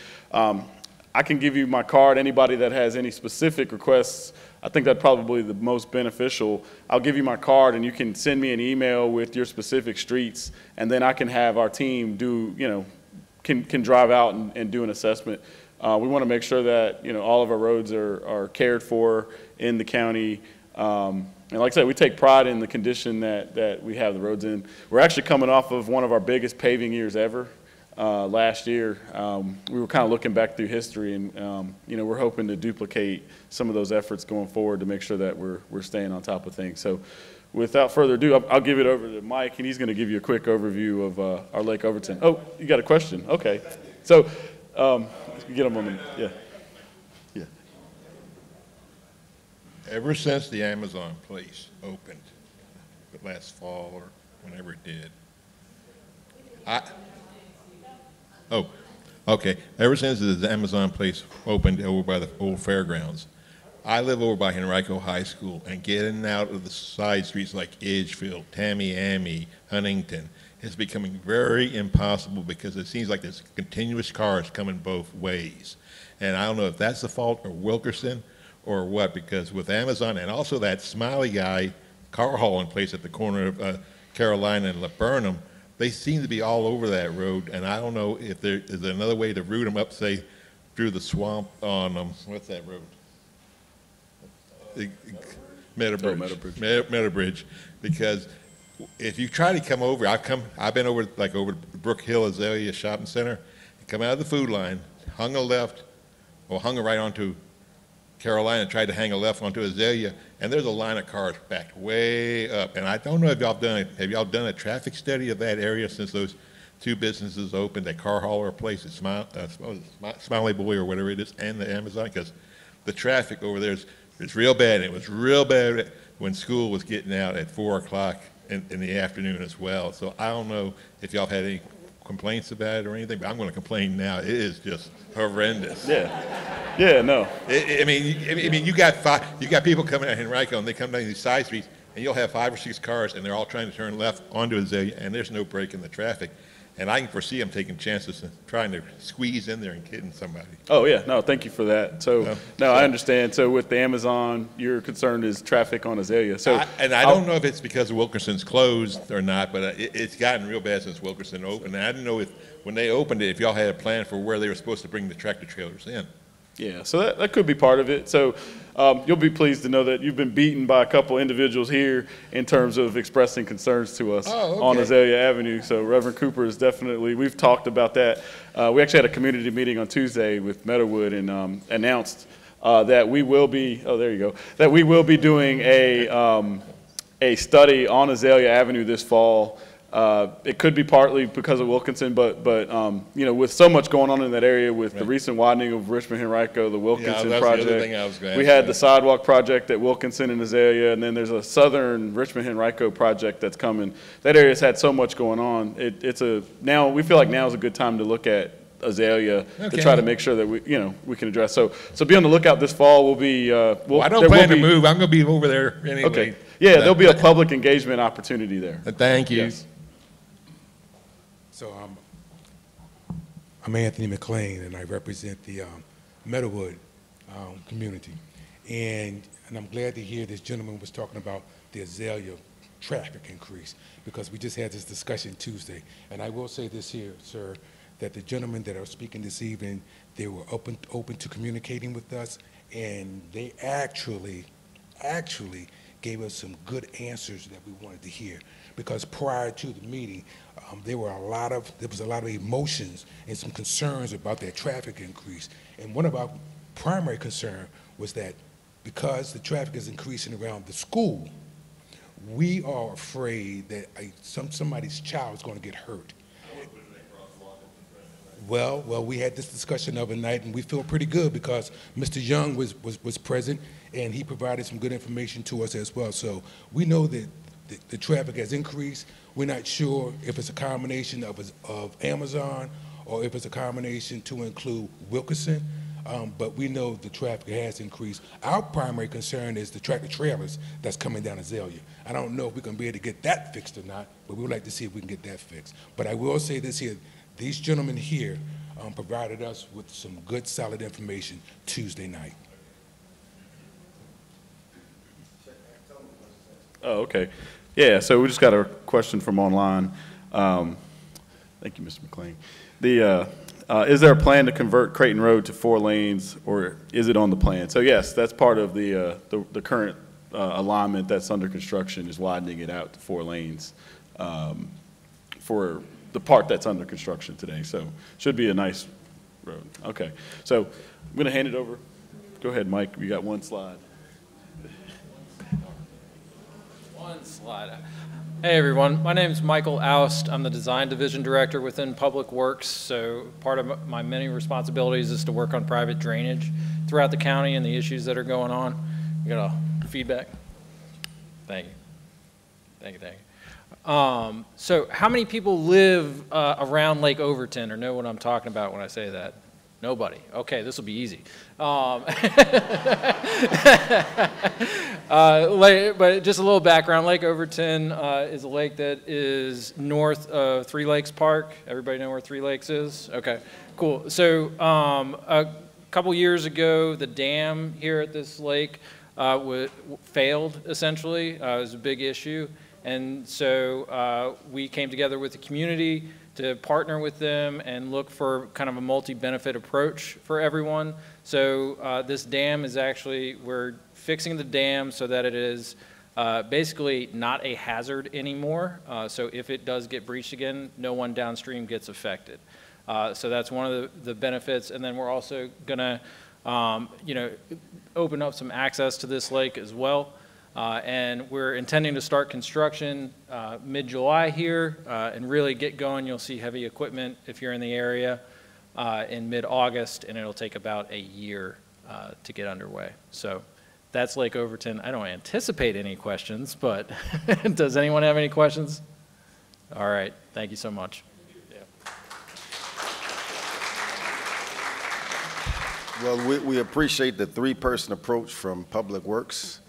I can give you my card. Anybody that has any specific requests, I think that's probably the most beneficial. I'll give you my card, and you can send me an email with your specific streets, and then I can have our team do, can drive out and do an assessment. We want to make sure that, all of our roads are cared for in the county. And like I said, we take pride in the condition that we have the roads in. We're actually coming off of one of our biggest paving years ever. Last year, we were kind of looking back through history, and we're hoping to duplicate some of those efforts going forward to make sure that we're staying on top of things. So, without further ado, I'll give it over to Mike, and he's going to give you a quick overview of our Lake Overton. Oh, you got a question? Okay. So, get him on the yeah. Ever since the Amazon place opened last fall or whenever it did, ever since the Amazon place opened over by the old fairgrounds, I live over by Henrico High School, and getting out of the side streets like Edgefield, Tamiami, Huntington is becoming very impossible because it seems like there's continuous cars coming both ways. And I don't know if that's the fault of Wilkerson or what, because with Amazon and also that Smiley guy car hauling place at the corner of Carolina and Laburnum, they seem to be all over that road, and I don't know if there is another way to route them up, say, through the swamp on, what's that road? Meadowbridge. Meadowbridge, because if you try to come over, I've been over over Brook Hill Azalea Shopping Center, come out of the food line, hung a left, or hung a right onto Carolina, tried to hang a left onto Azalea, and there's a line of cars backed way up. And I don't know if y'all done a traffic study of that area since those two businesses open, that car hauler place at Smiley Boy or whatever it is, and the Amazon, because the traffic over there is real bad. It was real bad when school was getting out at 4 o'clock in the afternoon as well. So I don't know if y'all had any complaints about it or anything, but I'm going to complain now. It is just horrendous. Yeah, no. I mean, you got people coming out of Henrico, and they come down these side streets, and you'll have 5 or 6 cars, and they're all trying to turn left onto Azalea, and there's no break in the traffic. And I can foresee them taking chances and trying to squeeze in there and kidding somebody. Oh, yeah, no, thank you for that. So, no, I understand. So with the Amazon, your concern is traffic on Azalea. So, I don't know if it's because Wilkerson's closed or not, but it's gotten real bad since Wilkerson opened. And I didn't know if, when they opened it, if y'all had a plan for where they were supposed to bring the tractor trailers in. yeah, so that could be part of it. So you'll be pleased to know that you've been beaten by a couple individuals here in terms of expressing concerns to us on Azalea Avenue. So Reverend Cooper is definitely, we've talked about that. We actually had a community meeting on Tuesday with Meadowood and announced that we will be, that we will be doing a study on Azalea Avenue this fall. It could be partly because of Wilkinson, but you know, with so much going on in that area with the recent widening of Richmond Henrico, the Wilkinson project, the other thing I was going to we had the sidewalk project at Wilkinson and Azalea, and then there's a southern Richmond Henrico project that's coming. That area's had so much going on. Now we feel like now is a good time to look at Azalea to try to make sure that we can address. So be on the lookout this fall. We'll be. I don't plan to move. I'm going to be over there anyway. Okay. Yeah, there'll be a public engagement opportunity there. Thank you. Yes. So I'm Anthony McLean, and I represent the Meadowood community. And I'm glad to hear this gentleman was talking about the Azalea traffic increase, because we just had this discussion Tuesday. And I will say this here, sir, that the gentlemen that are speaking this evening, they were open to communicating with us, and they actually gave us some good answers that we wanted to hear. Because prior to the meeting, there was a lot of emotions and some concerns about that traffic increase. And one of our primary concern was that because the traffic is increasing around the school, we are afraid that somebody's child is going to get hurt. Well, we had this discussion the other night, and we feel pretty good because Mr. Young was present, and he provided some good information to us as well. So we know that the traffic has increased. We're not sure if it's a combination of Amazon or if it's a combination to include Wilkerson, but we know the traffic has increased. Our primary concern is the tractor trailers that's coming down Azalea. I don't know if we're going to be able to get that fixed or not, but we would like to see if we can get that fixed. But I will say this here, these gentlemen here provided us with some good, solid information Tuesday night. Oh, okay. Yeah, so we just got a question from online. Thank you, Mr. McLean. Is there a plan to convert Creighton Road to 4 lanes, or is it on the plan? So yes, that's part of the current alignment that's under construction, is widening it out to 4 lanes for the part that's under construction today. So should be a nice road. Okay, so I'm going to hand it over. Go ahead, Mike. You got one slide. One slide. Hey everyone, my name is Michael Oust. I'm the Design Division Director within Public Works. So part of my many responsibilities is to work on private drainage throughout the county and the issues that are going on. You got a feedback? Thank you. Thank you. So how many people live around Lake Overton or know what I'm talking about when I say that? Nobody. Okay, this will be easy. But just a little background. Lake Overton is a lake that is north of Three Lakes Park. Everybody know where Three Lakes is? Okay, cool. So a couple years ago, the dam here at this lake failed, essentially. It was a big issue. And so we came together with the community to partner with them and look for kind of a multi-benefit approach for everyone. So this dam is actually, we're fixing the dam so that it is basically not a hazard anymore. So if it does get breached again, no one downstream gets affected. So that's one of the benefits. And then we're also gonna, open up some access to this lake as well. And we're intending to start construction mid-July here and really get going. You'll see heavy equipment if you're in the area in mid-August, and it'll take about a year to get underway. So that's Lake Overton. I don't anticipate any questions, but does anyone have any questions? All right, thank you so much. Well, we appreciate the three-person approach from Public Works.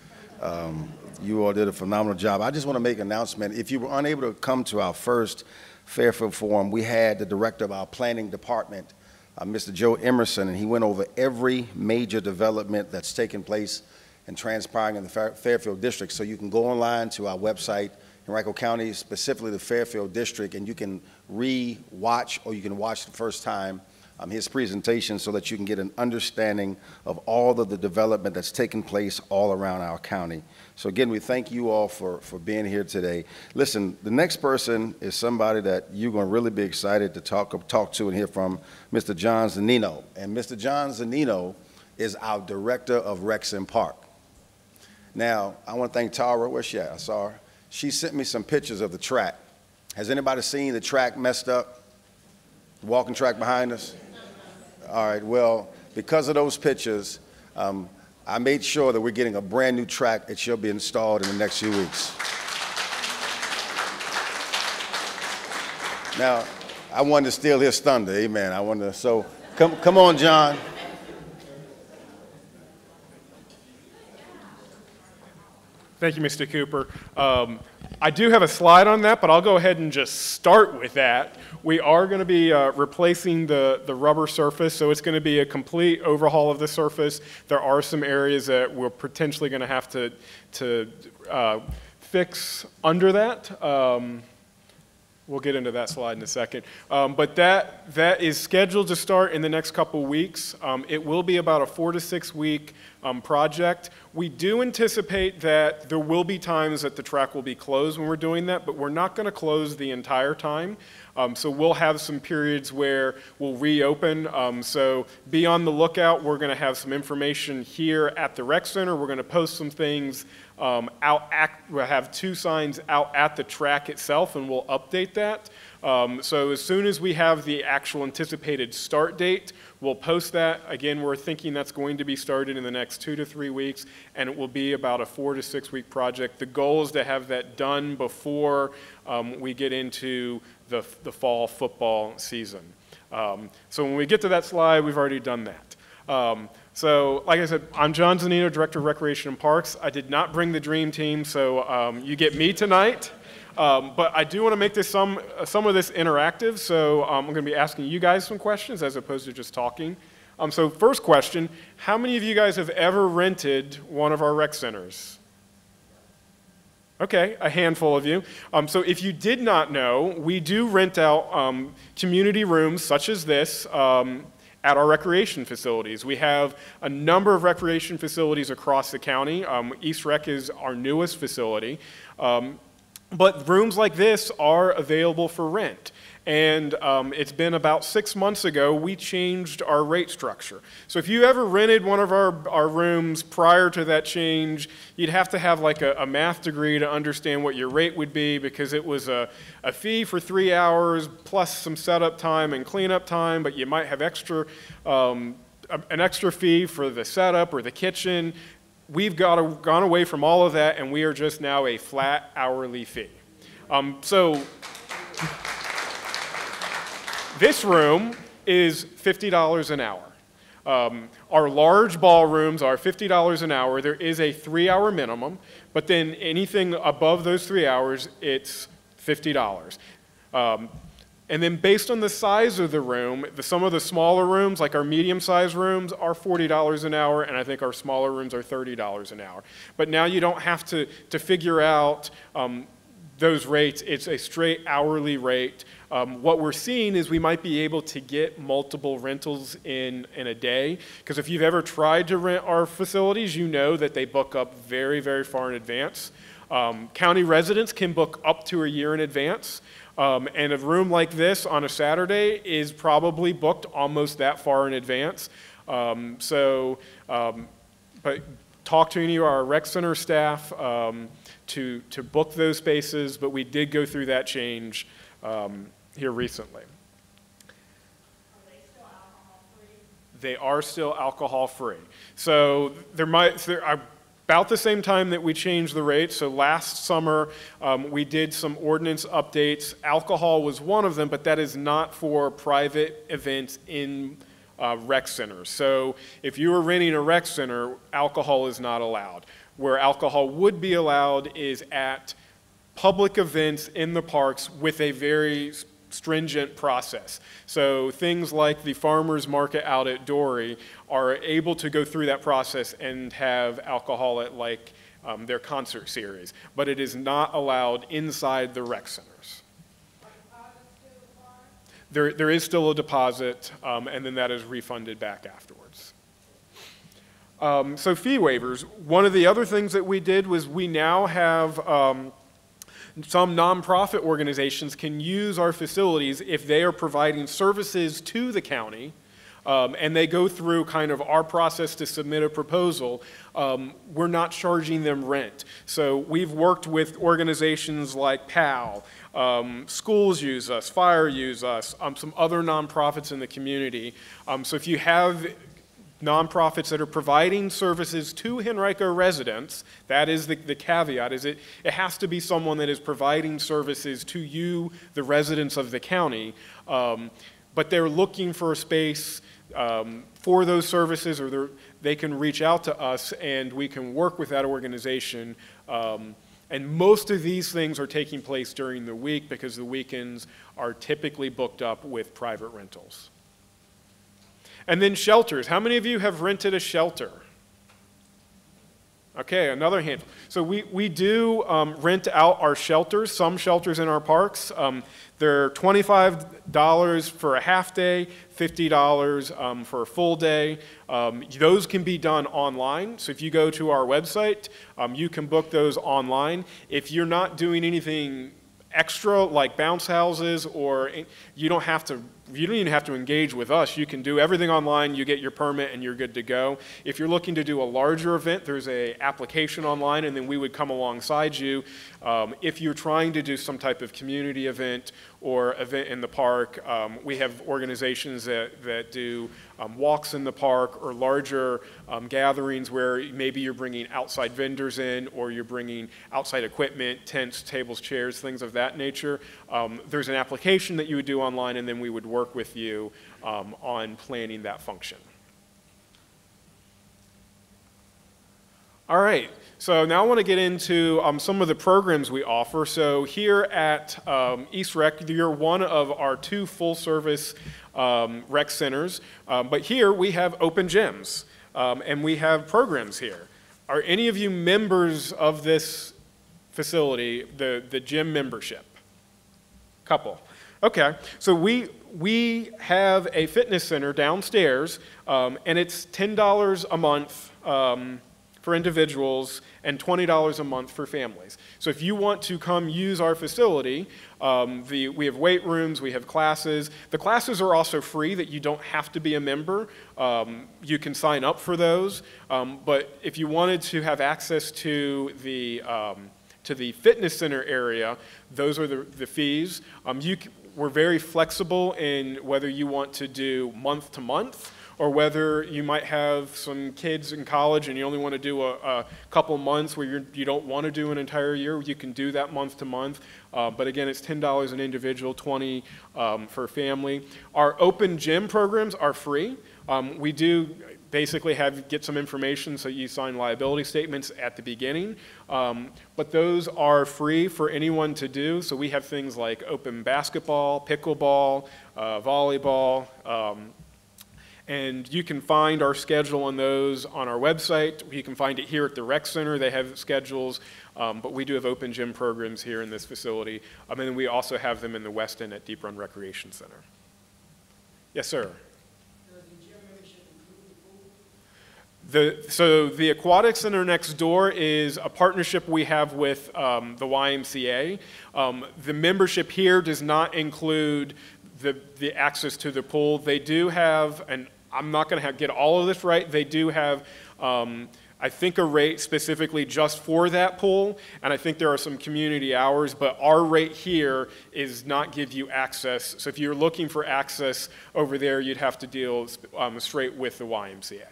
You all did a phenomenal job. I just want to make an announcement. If you were unable to come to our first Fairfield Forum, we had the director of our planning department, Mr. Joe Emerson, and he went over every major development that's taken place and transpiring in the Fairfield District. So you can go online to our website, Henrico County, specifically the Fairfield District, and you can re-watch or you can watch the first time his presentation so that you can get an understanding of all of the development that's taking place all around our county. So again, we thank you all for being here today. Listen, the next person is somebody that you're going to really be excited to talk to and hear from, Mr. John Zunino. And Mr. John Zunino is our Director of Recs and Park. Now, I want to thank Tara. Where's she at? I saw her. She sent me some pictures of the track. Has anybody seen the track messed up? The walking track behind us? All right, well, because of those pictures, I made sure that we're getting a brand new track that shall be installed in the next few weeks. Now, I wanted to steal his thunder, amen. So come on, John. Thank you, Mr. Cooper. I do have a slide on that, but I'll go ahead and just start with that. We are going to be replacing the rubber surface, so it's going to be a complete overhaul of the surface. There are some areas that we're potentially going to have to fix under that. We'll get into that slide in a second. But that is scheduled to start in the next couple weeks. It will be about a 4 to 6 week project. We do anticipate that there will be times that the track will be closed when we're doing that, but we're not going to close the entire time. So we'll have some periods where we'll reopen. So be on the lookout. We're going to have some information here at the rec center. We're going to post some things we'll have 2 signs out at the track itself, and we'll update that. So as soon as we have the actual anticipated start date, we'll post that. Again, we're thinking that's going to be started in the next 2 to 3 weeks, and it will be about a 4 to 6 week project. The goal is to have that done before we get into the fall football season. So when we get to that slide, we've already done that. So, like I said, I'm John Zunino, Director of Recreation and Parks. I did not bring the dream team, so you get me tonight. But I do want to make this some of this interactive, so I'm going to be asking you guys some questions as opposed to just talking. So first question, how many of you guys have ever rented one of our rec centers? Okay, a handful of you. So if you did not know, we do rent out community rooms such as this at our recreation facilities. We have a number of recreation facilities across the county. East Rec is our newest facility. But rooms like this are available for rent. And it's been about 6 months ago, we changed our rate structure. So if you ever rented one of our rooms prior to that change, you'd have to have like a math degree to understand what your rate would be, because it was a fee for 3 hours plus some setup time and cleanup time, but you might have an extra fee for the setup or the kitchen. We've gone away from all of that, and we are just now a flat hourly fee. This room is $50 an hour. Our large ballrooms are $50 an hour. There is a 3-hour minimum, but then anything above those 3 hours, it's $50. And then based on the size of the room, some of the smaller rooms, like our medium-sized rooms, are $40 an hour, and I think our smaller rooms are $30 an hour. But now you don't have to figure out those rates. It's a straight hourly rate. What we're seeing is we might be able to get multiple rentals in a day, because if you've ever tried to rent our facilities, you know that they book up very, very far in advance. County residents can book up to a year in advance. And a room like this on a Saturday is probably booked almost that far in advance. But talk to any of our rec center staff to book those spaces, but we did go through that change here recently. They are still alcohol-free. So about the same time that we changed the rate, so last summer we did some ordinance updates. Alcohol was one of them, but that is not for private events in rec centers. So if you were renting a rec center, alcohol is not allowed. Where alcohol would be allowed is at public events in the parks with a very stringent process. So things like the farmers market out at Dory are able to go through that process and have alcohol at like their concert series, but it is not allowed inside the rec centers. There is still a deposit, and then that is refunded back afterwards. So fee waivers. One of the other things that we did was we now have some nonprofit organizations can use our facilities if they are providing services to the county, and they go through kind of our process to submit a proposal. We're not charging them rent. So we've worked with organizations like PAL, schools use us, fire use us, some other nonprofits in the community. So if you have nonprofits that are providing services to Henrico residents, that is the caveat, is it has to be someone that is providing services to you, the residents of the county, but they're looking for a space for those services, or they can reach out to us and we can work with that organization. And most of these things are taking place during the week because the weekends are typically booked up with private rentals. And then shelters. How many of you have rented a shelter? Okay, another handful. So we do rent out our shelters, some shelters in our parks. They're $25 for a half day, $50 for a full day. Those can be done online. So if you go to our website, you can book those online. If you're not doing anything extra like bounce houses, or you don't even have to engage with us. You can do everything online, you get your permit, and you're good to go. If you're looking to do a larger event, there's an application online, and then we would come alongside you. If you're trying to do some type of community event or event in the park, we have organizations that do walks in the park or larger gatherings where maybe you're bringing outside vendors in, or you're bringing outside equipment, tents, tables, chairs, things of that nature. There's an application that you would do online, and then we would work with you on planning that function. All right, so now I want to get into some of the programs we offer. So here at East Rec, you're one of our 2 full-service rec centers, but here we have open gyms, and we have programs here. Are any of you members of this facility, the gym membership? Couple. Okay, so we have a fitness center downstairs, and it's $10 a month for individuals and $20 a month for families. So if you want to come use our facility, we have weight rooms, we have classes. The classes are also free, that you don't have to be a member. You can sign up for those, but if you wanted to have access to the fitness center area, those are the fees. We're very flexible in whether you want to do month to month, or whether you might have some kids in college and you only want to do a couple months where you don't want to do an entire year. You can do that month to month. But again, it's $10 an individual, $20 for family. Our open gym programs are free. We do basically get some information, so you sign liability statements at the beginning. But those are free for anyone to do. So we have things like open basketball, pickleball, volleyball, and you can find our schedule on those on our website. You can find it here at the rec center. They have schedules, but we do have open gym programs here in this facility. And then we also have them in the West End at Deep Run Recreation Center. Yes, sir. So the Aquatic Center next door is a partnership we have with the YMCA. The membership here does not include the access to the pool. They do have, and I'm not going to get all of this right, they do have, I I think a rate specifically just for that pool, and I think there are some community hours, but our rate here is not give you access. So if you're looking for access over there, you'd have to deal straight with the YMCA.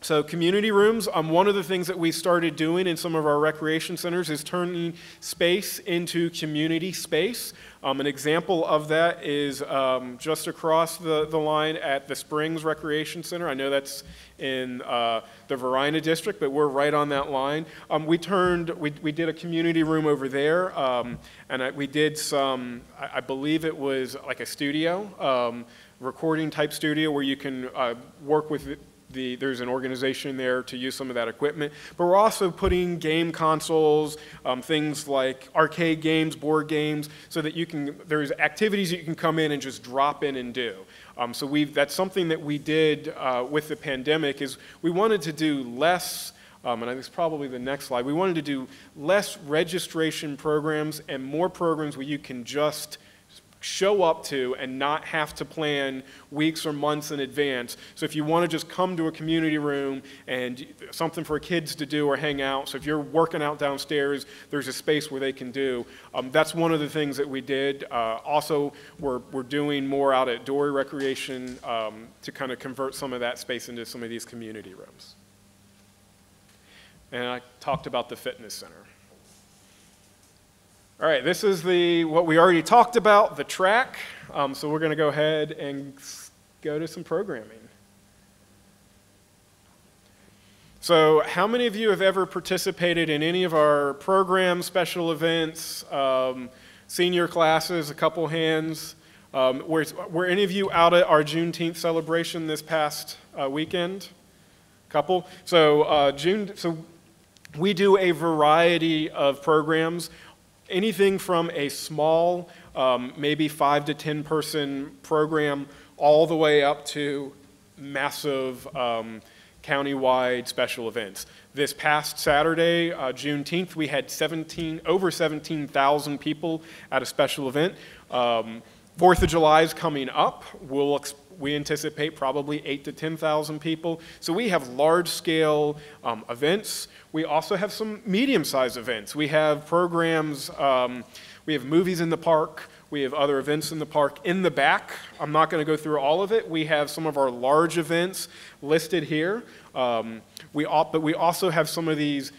So community rooms, one of the things that we started doing in some of our recreation centers is turning space into community space. An example of that is just across the line at the Springs Recreation Center. I know that's in the Varina district, but we're right on that line. We did a community room over there, and we did some, I believe it was like a studio, recording type studio where you can work with there's an organization there to use some of that equipment. But we're also putting game consoles, things like arcade games, board games, so that there's activities that you can come in and just drop in and do. So that's something that we did with the pandemic is we wanted to do less, and I think it's probably the next slide, we wanted to do less registration programs and more programs where you can just show up to and not have to plan weeks or months in advance. So if you want to just come to a community room and something for kids to do or hang out, so if you're working out downstairs, there's a space where they can do. That's one of the things that we did. Also, we're doing more out at Dory Recreation to kind of convert some of that space into some of these community rooms. And I talked about the fitness center. All right, this is what we already talked about, the track. So we're going to go ahead and go to some programming. So how many of you have ever participated in any of our programs, special events, senior classes? A couple hands. Were any of you out at our Juneteenth celebration this past weekend? Couple. So so we do a variety of programs. Anything from a small, maybe 5 to 10 person program, all the way up to massive countywide special events. This past Saturday, Juneteenth, we had over 17,000 people at a special event. 4th of July is coming up. We anticipate probably 8 to 10,000 people. So we have large-scale events. We also have some medium-sized events. We have programs, we have movies in the park, we have other events in the park. In the back, I'm not going to go through all of it, we have some of our large events listed here. But we also have some of these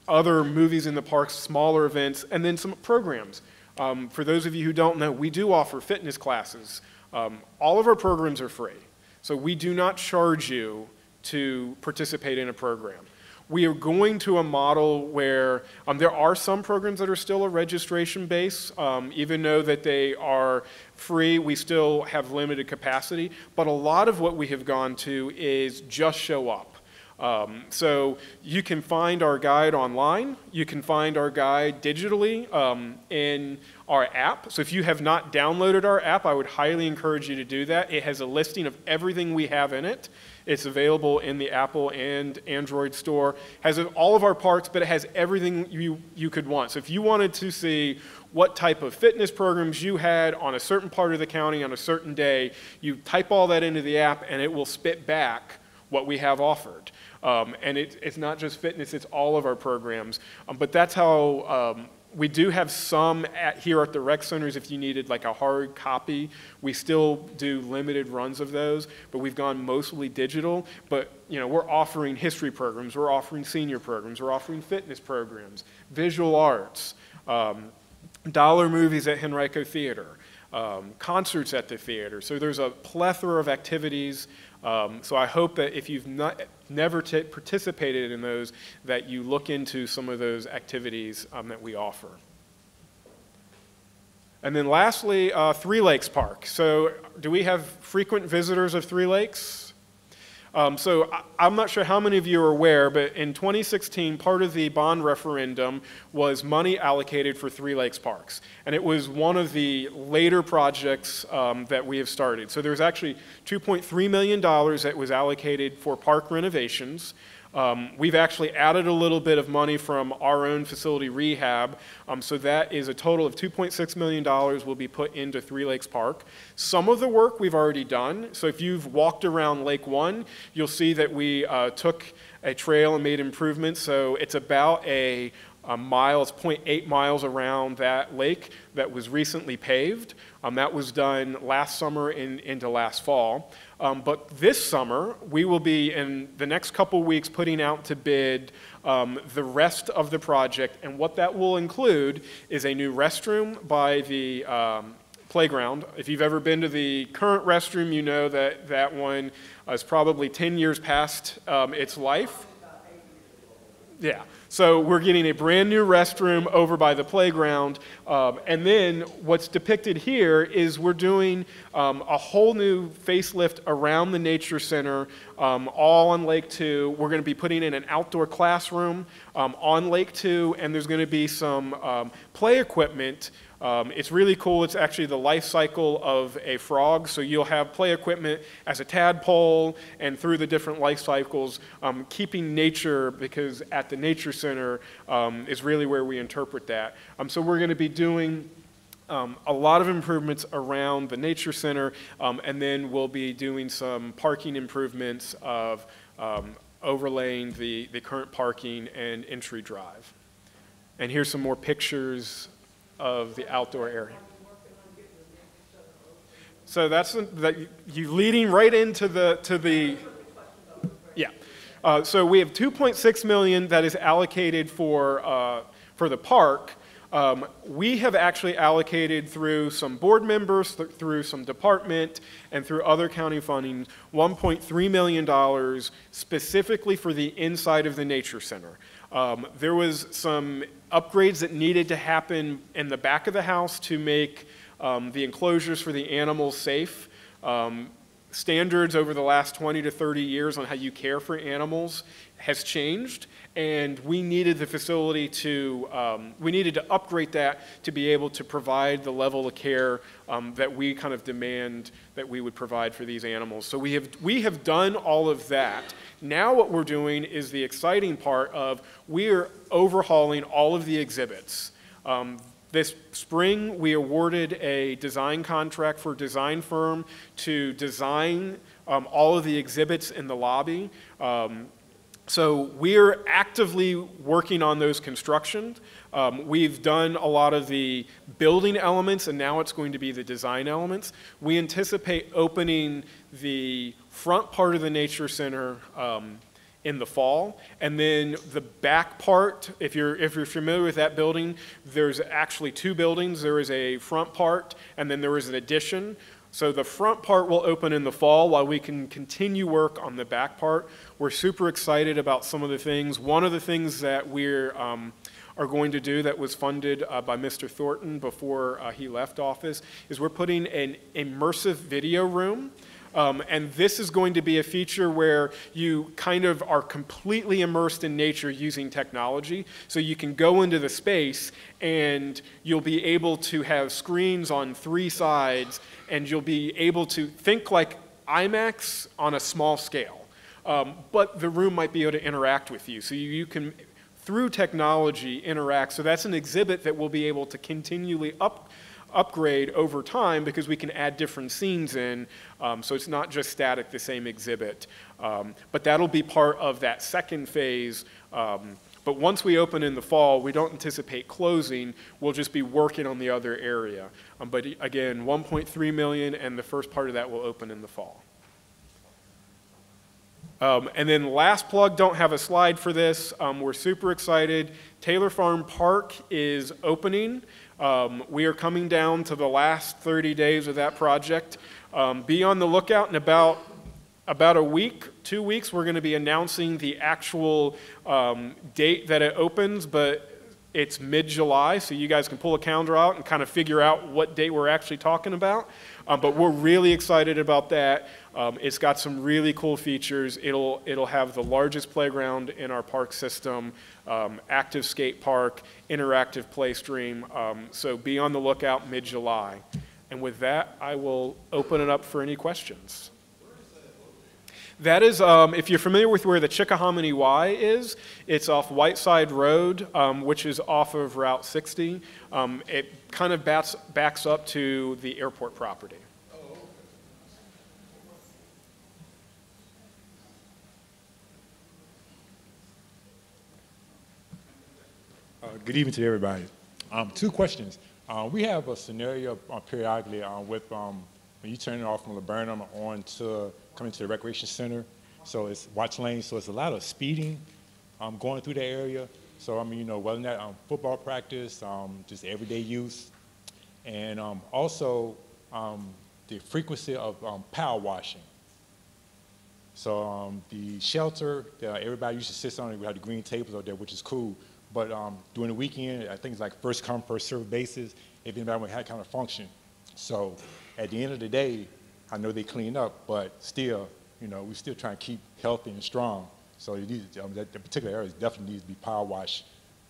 other movies in the park, smaller events, and then some programs. For those of you who don't know, we do offer fitness classes. All of our programs are free, so we do not charge you to participate in a program. We are going to a model where there are some programs that are still a registration base. Even though that they are free, we still have limited capacity. But a lot of what we have gone to is just show up. So you can find our guide online. You can find our guide digitally in our app. So if you have not downloaded our app, I would highly encourage you to do that. It has a listing of everything we have in it. It's available in the Apple and Android store. Has all of our parks, but it has everything you could want. So if you wanted to see what type of fitness programs you had on a certain part of the county on a certain day, you type all that into the app and it will spit back what we have offered. And it's not just fitness, it's all of our programs. But that's how we do have some here at the rec centers if you needed like a hard copy. We still do limited runs of those, but we've gone mostly digital. But we're offering history programs, we're offering senior programs, we're offering fitness programs, visual arts, dollar movies at Henrico Theater, concerts at the theater. So there's a plethora of activities. So I hope that if you've never participated in those, that you look into some of those activities that we offer. And then lastly, Three Lakes Park. So do we have frequent visitors of Three Lakes? So I'm not sure how many of you are aware, but in 2016, part of the bond referendum was money allocated for Three Lakes Parks. And it was one of the later projects that we have started. So there's actually $2.3 million that was allocated for park renovations. We've actually added a little bit of money from our own facility rehab, so that is a total of $2.6 million will be put into Three Lakes Park. Some of the work we've already done, so if you've walked around Lake One, you'll see that we took a trail and made improvements, so it's about a mile, it's 0.8 miles around that lake that was recently paved. That was done last summer into last fall. But this summer, we will be, in the next couple weeks, putting out to bid the rest of the project. And what that will include is a new restroom by the playground. If you've ever been to the current restroom, you know that that one is probably 10 years past its life. Yeah, so we're getting a brand new restroom over by the playground, and then what's depicted here is we're doing a whole new facelift around the Nature Center, all on Lake 2. We're going to be putting in an outdoor classroom on Lake 2, and there's going to be some play equipment. It's really cool. It's actually the life cycle of a frog. So you'll have play equipment as a tadpole and through the different life cycles, keeping nature, because at the Nature Center is really where we interpret that. So we're going to be doing a lot of improvements around the Nature Center, and then we'll be doing some parking improvements of overlaying the current parking and entry drive. And here's some more pictures of the outdoor area. So that's you leading right into the yeah. So we have $2.6 million that is allocated for the park. We have actually allocated through some board members, through some department, and through other county funding, $1.3 million specifically for the inside of the Nature Center. There was some upgrades that needed to happen in the back of the house to make the enclosures for the animals safe. Standards over the last 20 to 30 years on how you care for animals has changed, and we needed the facility to, we needed to upgrade that to be able to provide the level of care that we kind of demand that we would provide for these animals. So we have done all of that. Now what we're doing is the exciting part of we're overhauling all of the exhibits. This spring, we awarded a design contract for a design firm to design all of the exhibits in the lobby. So we're actively working on those constructions. We've done a lot of the building elements, and now it's going to be the design elements. We anticipate opening the front part of the Nature Center in the fall, and then the back part, if you're familiar with that building, there's actually two buildings. There is a front part, and then there is an addition. So the front part will open in the fall while we can continue work on the back part. We're super excited about some of the things. One of the things that we're are going to do that was funded by Mr. Thornton before he left office is we're putting an immersive video room. And this is going to be a feature where you kind of are completely immersed in nature using technology. So you can go into the space and you'll be able to have screens on 3 sides, and you'll be able to think like IMAX on a small scale. But the room might be able to interact with you. So you can, through technology, interact. So that's an exhibit that we'll be able to continually upgrade over time, because we can add different scenes in, so it's not just static, the same exhibit. But that'll be part of that second phase. But once we open in the fall, we don't anticipate closing. We'll just be working on the other area. But again, $1.3 million, and the first part of that will open in the fall. And then last plug, don't have a slide for this. We're super excited. Taylor Farm Park is opening. We are coming down to the last 30 days of that project. Be on the lookout. In about a week, 2 weeks, we're going to be announcing the actual date that it opens, but it's mid-July, so you guys can pull a calendar out and kind of figure out what date we're actually talking about. But we're really excited about that. It's got some really cool features. It'll have the largest playground in our park system, active skate park, interactive play stream. So be on the lookout mid-July. And with that, I will open it up for any questions. That is, if you're familiar with where the Chickahominy Y is, it's off Whiteside Road, which is off of Route 60. It kind of backs up to the airport property. Good evening to everybody. Two questions. We have a scenario periodically with when you turn it off from Laburnum on to coming to the recreation center. So it's watch lanes, so it's a lot of speeding going through the area. So I mean, you know, whether or not football practice, just everyday use, and also the frequency of power washing. So the shelter that everybody used to sit on, we had the green tables out there, which is cool. But during the weekend, I think it's like first come, first served basis, if anybody had kind of function. So at the end of the day, I know they clean up, but still, you know, we still trying to keep healthy and strong. So it needs, that particular area definitely needs to be power washed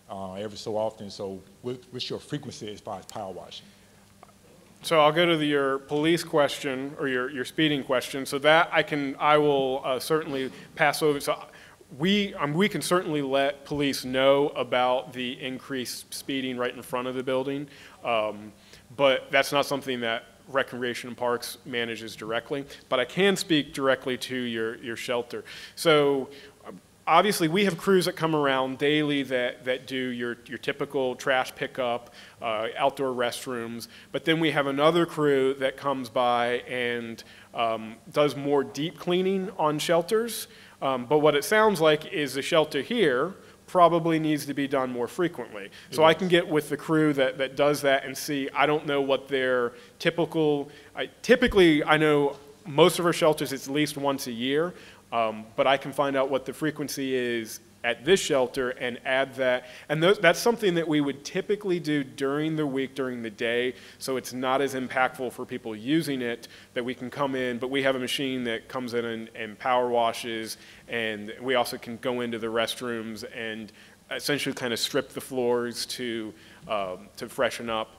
every so often. So what's your frequency as far as power washing? So I'll go to your police question or your speeding question. So that I will certainly pass over. So we can certainly let police know about the increased speeding right in front of the building, but that's not something that Recreation and Parks manages directly. But I can speak directly to your shelter. So obviously we have crews that come around daily that do your typical trash pickup, outdoor restrooms, but then we have another crew that comes by and does more deep cleaning on shelters. But what it sounds like is the shelter here probably needs to be done more frequently. So I can get with the crew that does that and see. I don't know what their typical, typically I know most of our shelters it's at least once a year, but I can find out what the frequency is at this shelter and add that. And that's something that we would typically do during the week, during the day, so it's not as impactful for people using it, that we can come in, but we have a machine that comes in and power washes, and we also can go into the restrooms and essentially kind of strip the floors to freshen up,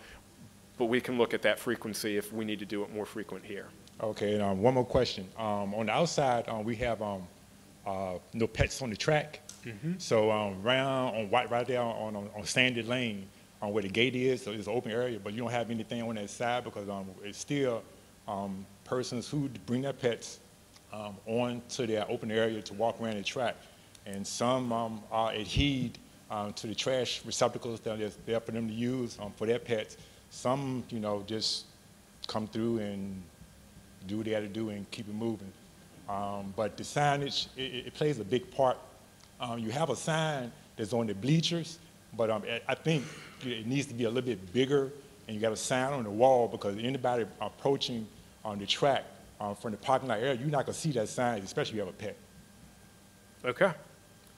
but we can look at that frequency if we need to do it more frequent here. Okay, and one more question. On the outside, we have no pets on the track. Mm-hmm. So right there on Sandy Lane, where the gate is, so it's an open area, but you don't have anything on that side because it's still persons who bring their pets on to their open area to walk around the track. And some are adhered to the trash receptacles that are there for them to use for their pets. Some, you know, just come through and do what they got to do and keep it moving. But the signage, it plays a big part. You have a sign that's on the bleachers, but I think it needs to be a little bit bigger, and you got a sign on the wall because anybody approaching on the track from the parking lot area, you're not going to see that sign, especially if you have a pet. Okay.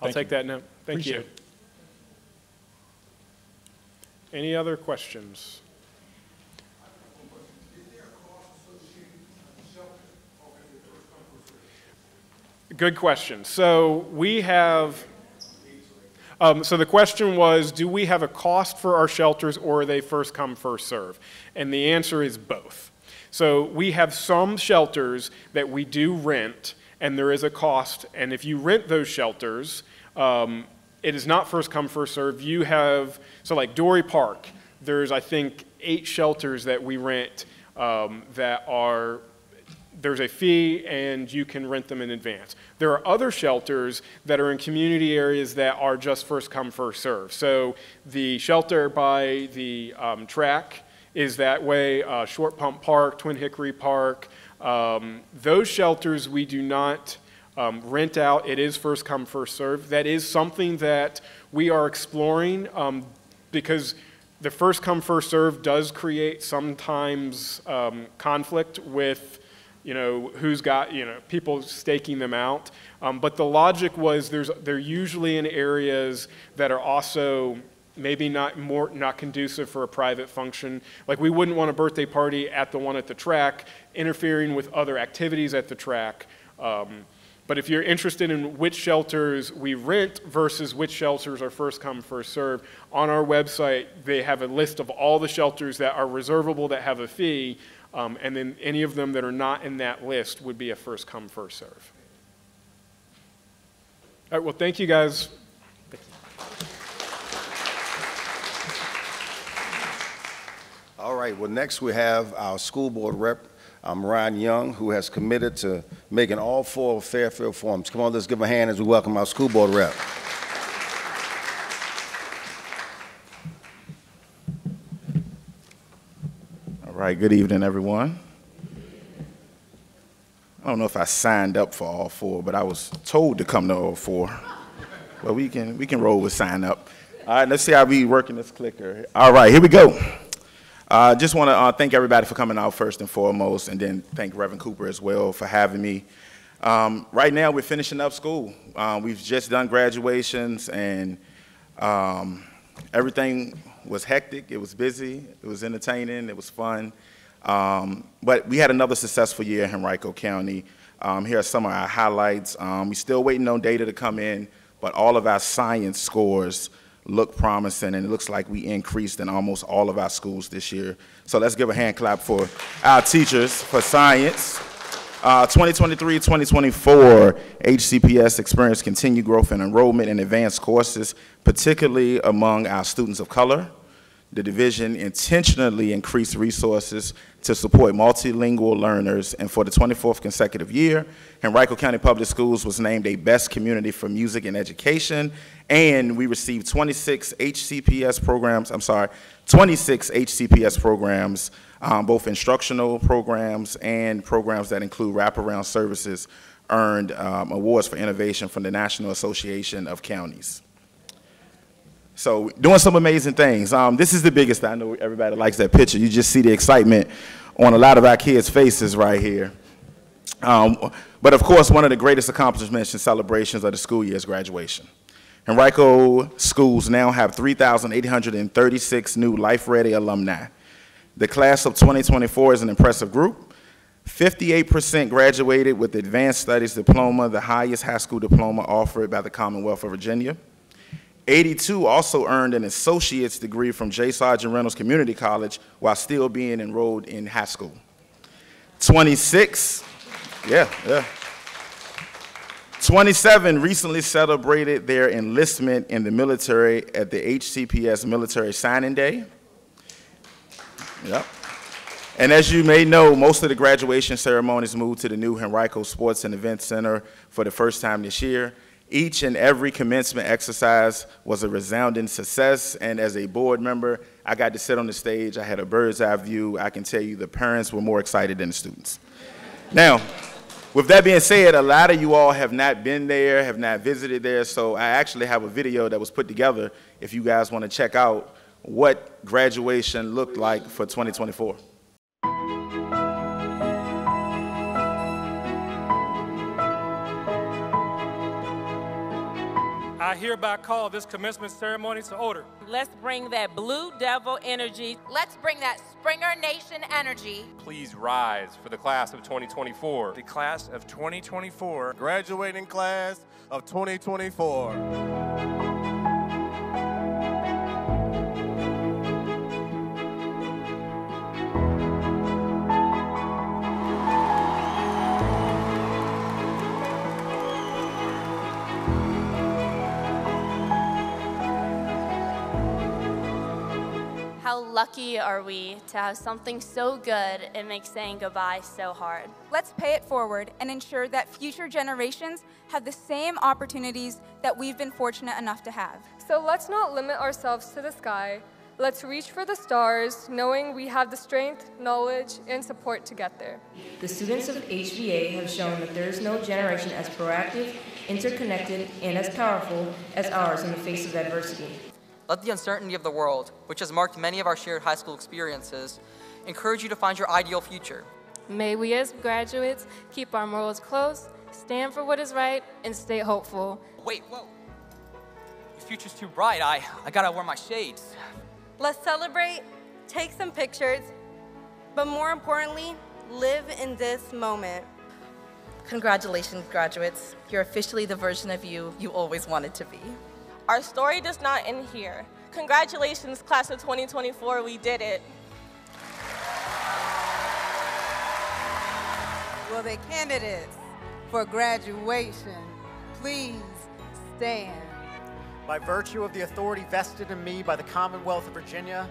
I'll take that note. Thank you. Any other questions? Good question. So we have, so the question was, do we have a cost for our shelters or are they first come, first serve? And the answer is both. So we have some shelters that we do rent and there is a cost. And if you rent those shelters, it is not first come, first serve. You have, so like Dory Park, there's I think 8 shelters that we rent that are, there's a fee and you can rent them in advance. There are other shelters that are in community areas that are just first come, first serve. So the shelter by the track is that way, Short Pump Park, Twin Hickory Park. Those shelters we do not rent out. It is first come, first serve. That is something that we are exploring because the first come, first serve does create sometimes conflict with, you know, who's got, you know, people staking them out. But the logic was they're usually in areas that are also maybe not conducive for a private function. Like we wouldn't want a birthday party at the one at the track, interfering with other activities at the track. But if you're interested in which shelters we rent versus which shelters are first come, first serve, on our website they have a list of all the shelters that are reservable that have a fee. And then any of them that are not in that list would be a first come, first serve. All right, well, thank you guys. All right, well, next we have our school board rep, Ryan Young, who has committed to making all 4 of Fairfield forums. Come on, let's give a hand as we welcome our school board rep. All right, good evening, everyone. I don't know if I signed up for all 4, but I was told to come to all 4. But we can roll with sign up. All right, let's see how we working this clicker. All right, here we go. Just want to thank everybody for coming out first and foremost, and then thank Reverend Cooper as well for having me. Right now, we're finishing up school. We've just done graduations, and everything was hectic. It was busy. It was entertaining. It was fun. But we had another successful year in Henrico County. Here are some of our highlights. We're still waiting on data to come in, but all of our science scores look promising, and it looks like we increased in almost all of our schools this year. So let's give a hand clap for our teachers for science. 2023-2024, HCPS experienced continued growth in enrollment in advanced courses, particularly among our students of color. The division intentionally increased resources to support multilingual learners, and for the 24th consecutive year, Henrico County Public Schools was named a Best Community for Music and Education, and we received 26 HCPS programs, both instructional programs and programs that include wraparound services, earned awards for innovation from the National Association of Counties. So doing some amazing things. This is the biggest. I know everybody likes that picture. You just see the excitement on a lot of our kids' faces right here. But of course, one of the greatest accomplishments and celebrations of the school year is graduation. Henrico schools now have 3,836 new Life Ready alumni. The class of 2024 is an impressive group. 58% graduated with the Advanced Studies Diploma, the highest high school diploma offered by the Commonwealth of Virginia. 82 also earned an associate's degree from J. Sargent Reynolds Community College while still being enrolled in high school. 27 recently celebrated their enlistment in the military at the HCPS Military Signing Day. Yep. And as you may know, most of the graduation ceremonies moved to the new Henrico Sports and Event Center for the first time this year. Each and every commencement exercise was a resounding success, and as a board member, I got to sit on the stage. I had a bird's eye view. I can tell you the parents were more excited than the students. Now, with that being said, a lot of you all have not been there, have not visited there, so I actually have a video that was put together if you guys want to check out what graduation looked like for 2024. I hereby call this commencement ceremony to order. Let's bring that Blue Devil energy. Let's bring that Springer Nation energy. Please rise for the class of 2024. The class of 2024. Graduating class of 2024. How lucky are we to have something so good it makes saying goodbye so hard. Let's pay it forward and ensure that future generations have the same opportunities that we've been fortunate enough to have. So let's not limit ourselves to the sky. Let's reach for the stars, knowing we have the strength, knowledge, and support to get there. The students of HVA have shown that there is no generation as proactive, interconnected, and as powerful as ours in the face of adversity. Let the uncertainty of the world, which has marked many of our shared high school experiences, encourage you to find your ideal future. May we as graduates keep our morals close, stand for what is right, and stay hopeful. Wait, whoa. Your future's too bright. I gotta wear my shades. Let's celebrate, take some pictures, but more importantly, live in this moment. Congratulations, graduates. You're officially the version of you always wanted to be. Our story does not end here. Congratulations, class of 2024, we did it. Will the candidates for graduation please stand. By virtue of the authority vested in me by the Commonwealth of Virginia,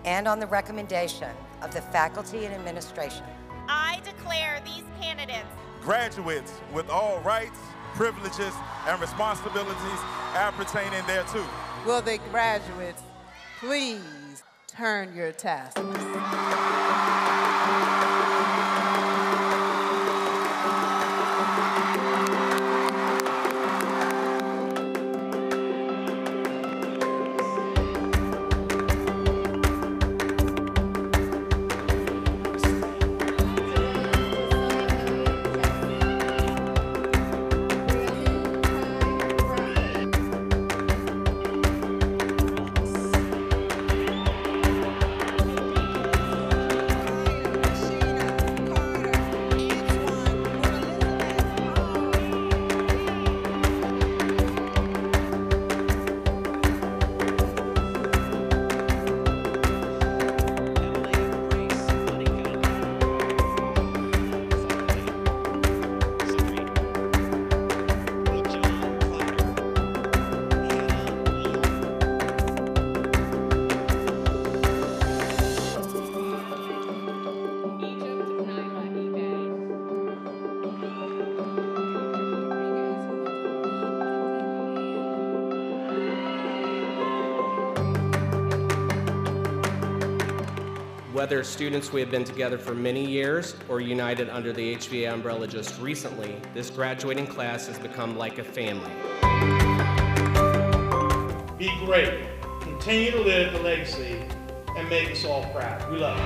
and on the recommendation of the faculty and administration, I declare these candidates graduates with all rights, privileges, and responsibilities appertaining thereto. Will the graduates please turn your tassels? Whether students we have been together for many years or united under the HVA umbrella just recently, this graduating class has become like a family. Be great. Continue to live the legacy and make us all proud. We love you.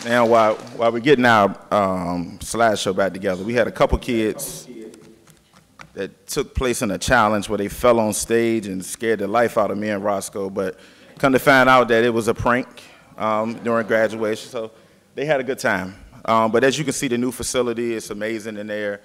Now, while we're getting our slideshow back together, we had a couple kids that took place in a challenge where they fell on stage and scared the life out of me and Roscoe, but come to find out that it was a prank during graduation, so they had a good time. But as you can see, the new facility is amazing in there.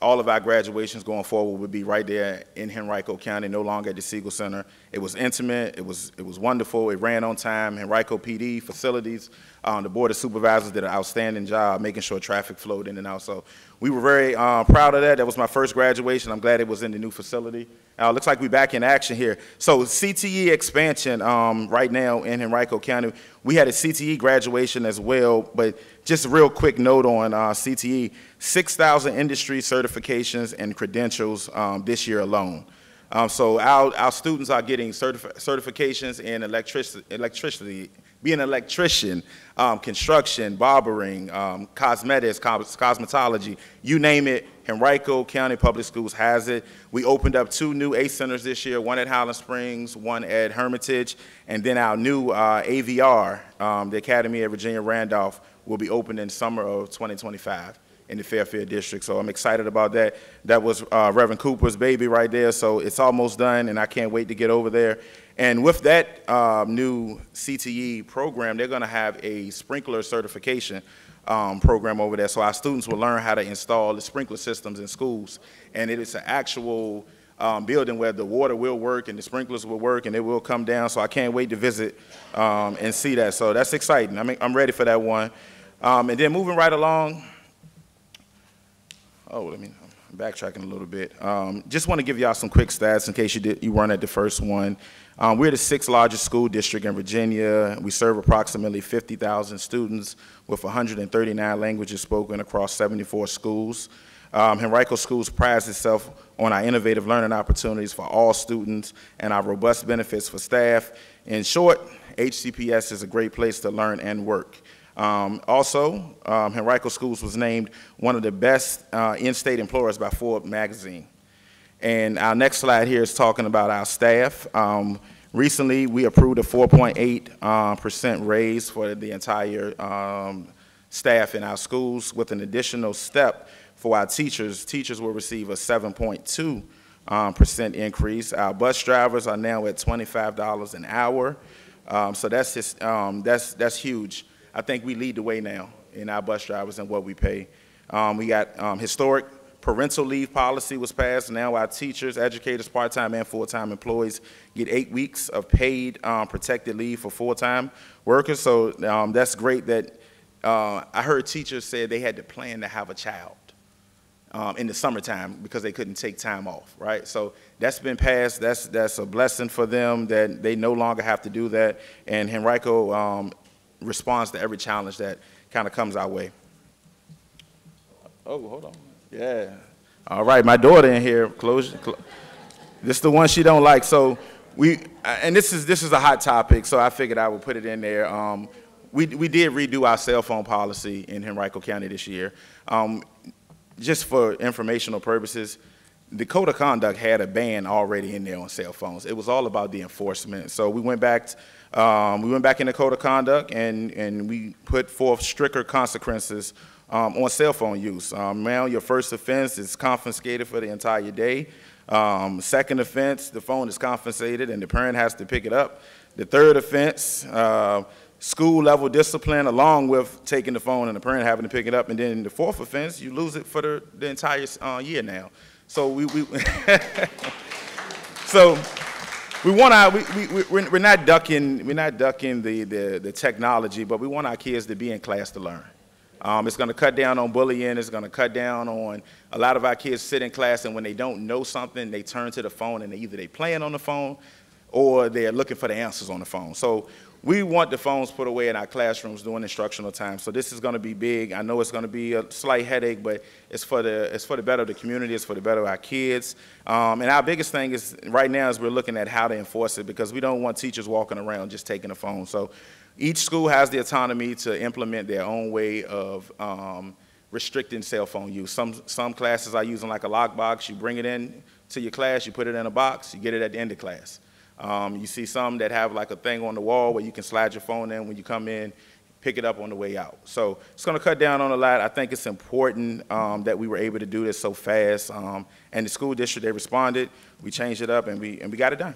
All of our graduations going forward would be right there in Henrico County, no longer at the Siegel Center. It was intimate, it was wonderful, it ran on time. Henrico PD facilities, the Board of Supervisors did an outstanding job making sure traffic flowed in and out. So we were very proud of that. That was my first graduation. I'm glad it was in the new facility. Looks like we're back in action here. So CTE expansion right now in Henrico County. We had a CTE graduation as well, but just a real quick note on CTE, 6,000 industry certifications and credentials this year alone. So our students are getting certifications in electricity, being an electrician, construction, barbering, cosmetics, cosmetology, you name it, Henrico County Public Schools has it. We opened up 2 new ACE centers this year, one at Highland Springs, one at Hermitage, and then our new AVR, the Academy at Virginia Randolph, will be open in summer of 2025 in the Fairfield District. So I'm excited about that. That was Reverend Cooper's baby right there, so it's almost done, and I can't wait to get over there. And with that new CTE program, they're gonna have a sprinkler certification program over there. So our students will learn how to install the sprinkler systems in schools. And it is an actual building where the water will work and the sprinklers will work and it will come down. So I can't wait to visit and see that. So that's exciting. I'm ready for that one. And then moving right along, I'm backtracking a little bit. Just want to give y'all some quick stats in case you weren't at the first one. We're the 6th largest school district in Virginia. We serve approximately 50,000 students with 139 languages spoken across 74 schools. Henrico Schools prides itself on our innovative learning opportunities for all students and our robust benefits for staff. In short, HCPS is a great place to learn and work. Also, Henrico Schools was named one of the best in-state employers by Forbes magazine. And our next slide here is talking about our staff. Recently, we approved a 4.8% raise for the entire staff in our schools with an additional step for our teachers. Teachers will receive a 7.2% increase. Our bus drivers are now at $25 an hour. So that's huge. I think we lead the way now in our bus drivers and what we pay. We got historic parental leave policy was passed. Now our teachers, educators, part-time and full-time employees get 8 weeks of paid protected leave for full-time workers. So that's great that I heard teachers say they had to plan to have a child in the summertime because they couldn't take time off, right? So that's been passed. That's a blessing for them that they no longer have to do that. And Henrico responds to every challenge that kind of comes our way. Oh, hold on. Yeah. All right, my daughter in here. This is the one she don't like. So and this is a hot topic, so I figured I would put it in there. We did redo our cell phone policy in Henrico County this year. Just for informational purposes, the Code of Conduct had a ban already in there on cell phones. It was all about the enforcement. So we went back in the Code of Conduct and we put forth stricter consequences on cell phone use. Now your first offense is confiscated for the entire day. Second offense, the phone is confiscated and the parent has to pick it up. The third offense, school level discipline along with taking the phone and the parent having to pick it up. And then the fourth offense, you lose it for the entire year now. So we're not ducking the technology, but we want our kids to be in class to learn. It's going to cut down on bullying. It's going to cut down on a lot of our kids sit in class and when they don't know something, they turn to the phone and either they're playing on the phone or they're looking for the answers on the phone. So we want the phones put away in our classrooms during instructional time. So this is going to be big. I know it's going to be a slight headache, but it's for the better of the community. It's for the better of our kids. And our biggest thing is right now is we're looking at how to enforce it because we don't want teachers walking around just taking the phone. So each school has the autonomy to implement their own way of restricting cell phone use. Some classes are using like a lockbox. You bring it in to your class, you put it in a box, you get it at the end of class. You see some that have like a thing on the wall where you can slide your phone in when you come in, pick it up on the way out. So it's going to cut down on a lot. I think it's important that we were able to do this so fast. And the school district, they responded. We changed it up and we got it done.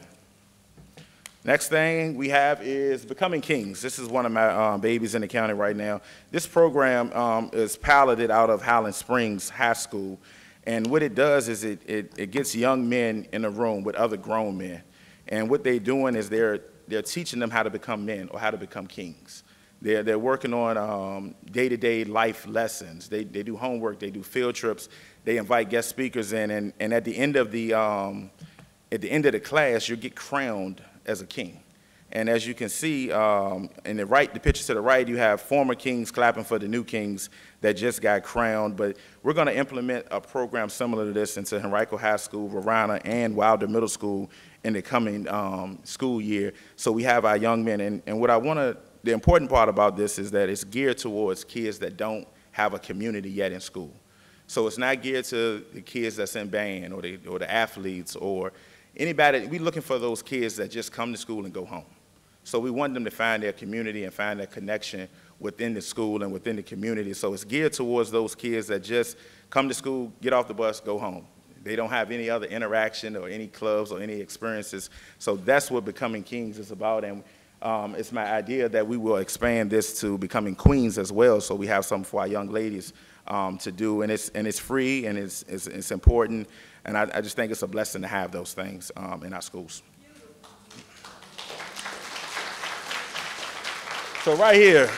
Next thing we have is Becoming Kings. This is one of my babies in the county right now. This program is piloted out of Highland Springs High School. And what it does is it gets young men in a room with other grown men. And what they're doing is they're teaching them how to become men or how to become kings. They're working on day-to-day life lessons. They do homework, they do field trips, they invite guest speakers in, and at the end of the class, you get crowned as a king. And as you can see, in the picture to the right, you have former kings clapping for the new kings that just got crowned. But we're going to implement a program similar to this into Henrico High School, Varina, and Wilder Middle School in the coming school year. So we have our young men. And what the important part about this is that it's geared towards kids that don't have a community yet in school. So it's not geared to the kids that's in band or the athletes or anybody. We're looking for those kids that just come to school and go home. So we want them to find their community and find their connection within the school and within the community. So it's geared towards those kids that just come to school, get off the bus, go home. They don't have any other interaction or any clubs or any experiences. So that's what Becoming Kings is about. And it's my idea that we will expand this to Becoming Queens as well. So we have something for our young ladies to do. And it's free and it's important. And I just think it's a blessing to have those things in our schools. So right here,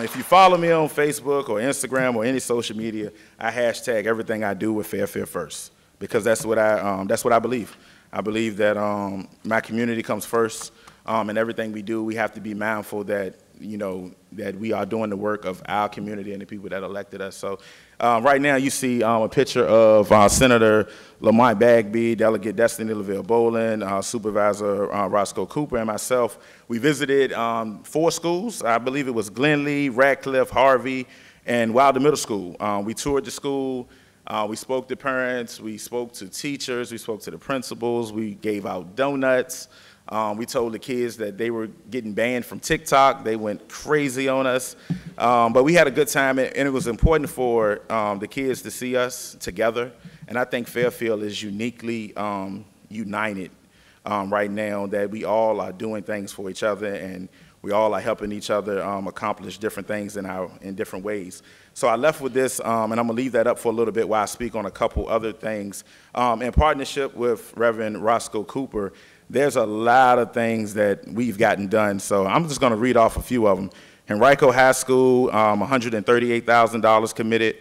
if you follow me on Facebook or Instagram or any social media, I hashtag everything I do with Fairfield First because that's what I believe. I believe that my community comes first, and everything we do, we have to be mindful that that we are doing the work of our community and the people that elected us. So right now you see a picture of Senator Lamont Bagby, Delegate Destiny LaVille Boland, Supervisor Roscoe Cooper, and myself. We visited 4 schools. I believe it was Glenlee, Radcliffe, Harvey, and Wilder Middle School. We toured the school. We spoke to parents. We spoke to teachers. We spoke to the principals. We gave out donuts. We told the kids that they were getting banned from TikTok. They went crazy on us. But we had a good time, and it was important for the kids to see us together. And I think Fairfield is uniquely united right now, that we all are doing things for each other, and we all are helping each other accomplish different things in different ways. So I left with this, and I'm going to leave that up for a little bit while I speak on a couple other things. In partnership with Reverend Roscoe Cooper, there's a lot of things that we've gotten done. So I'm just going to read off a few of them. Henrico High School, $138,000 committed.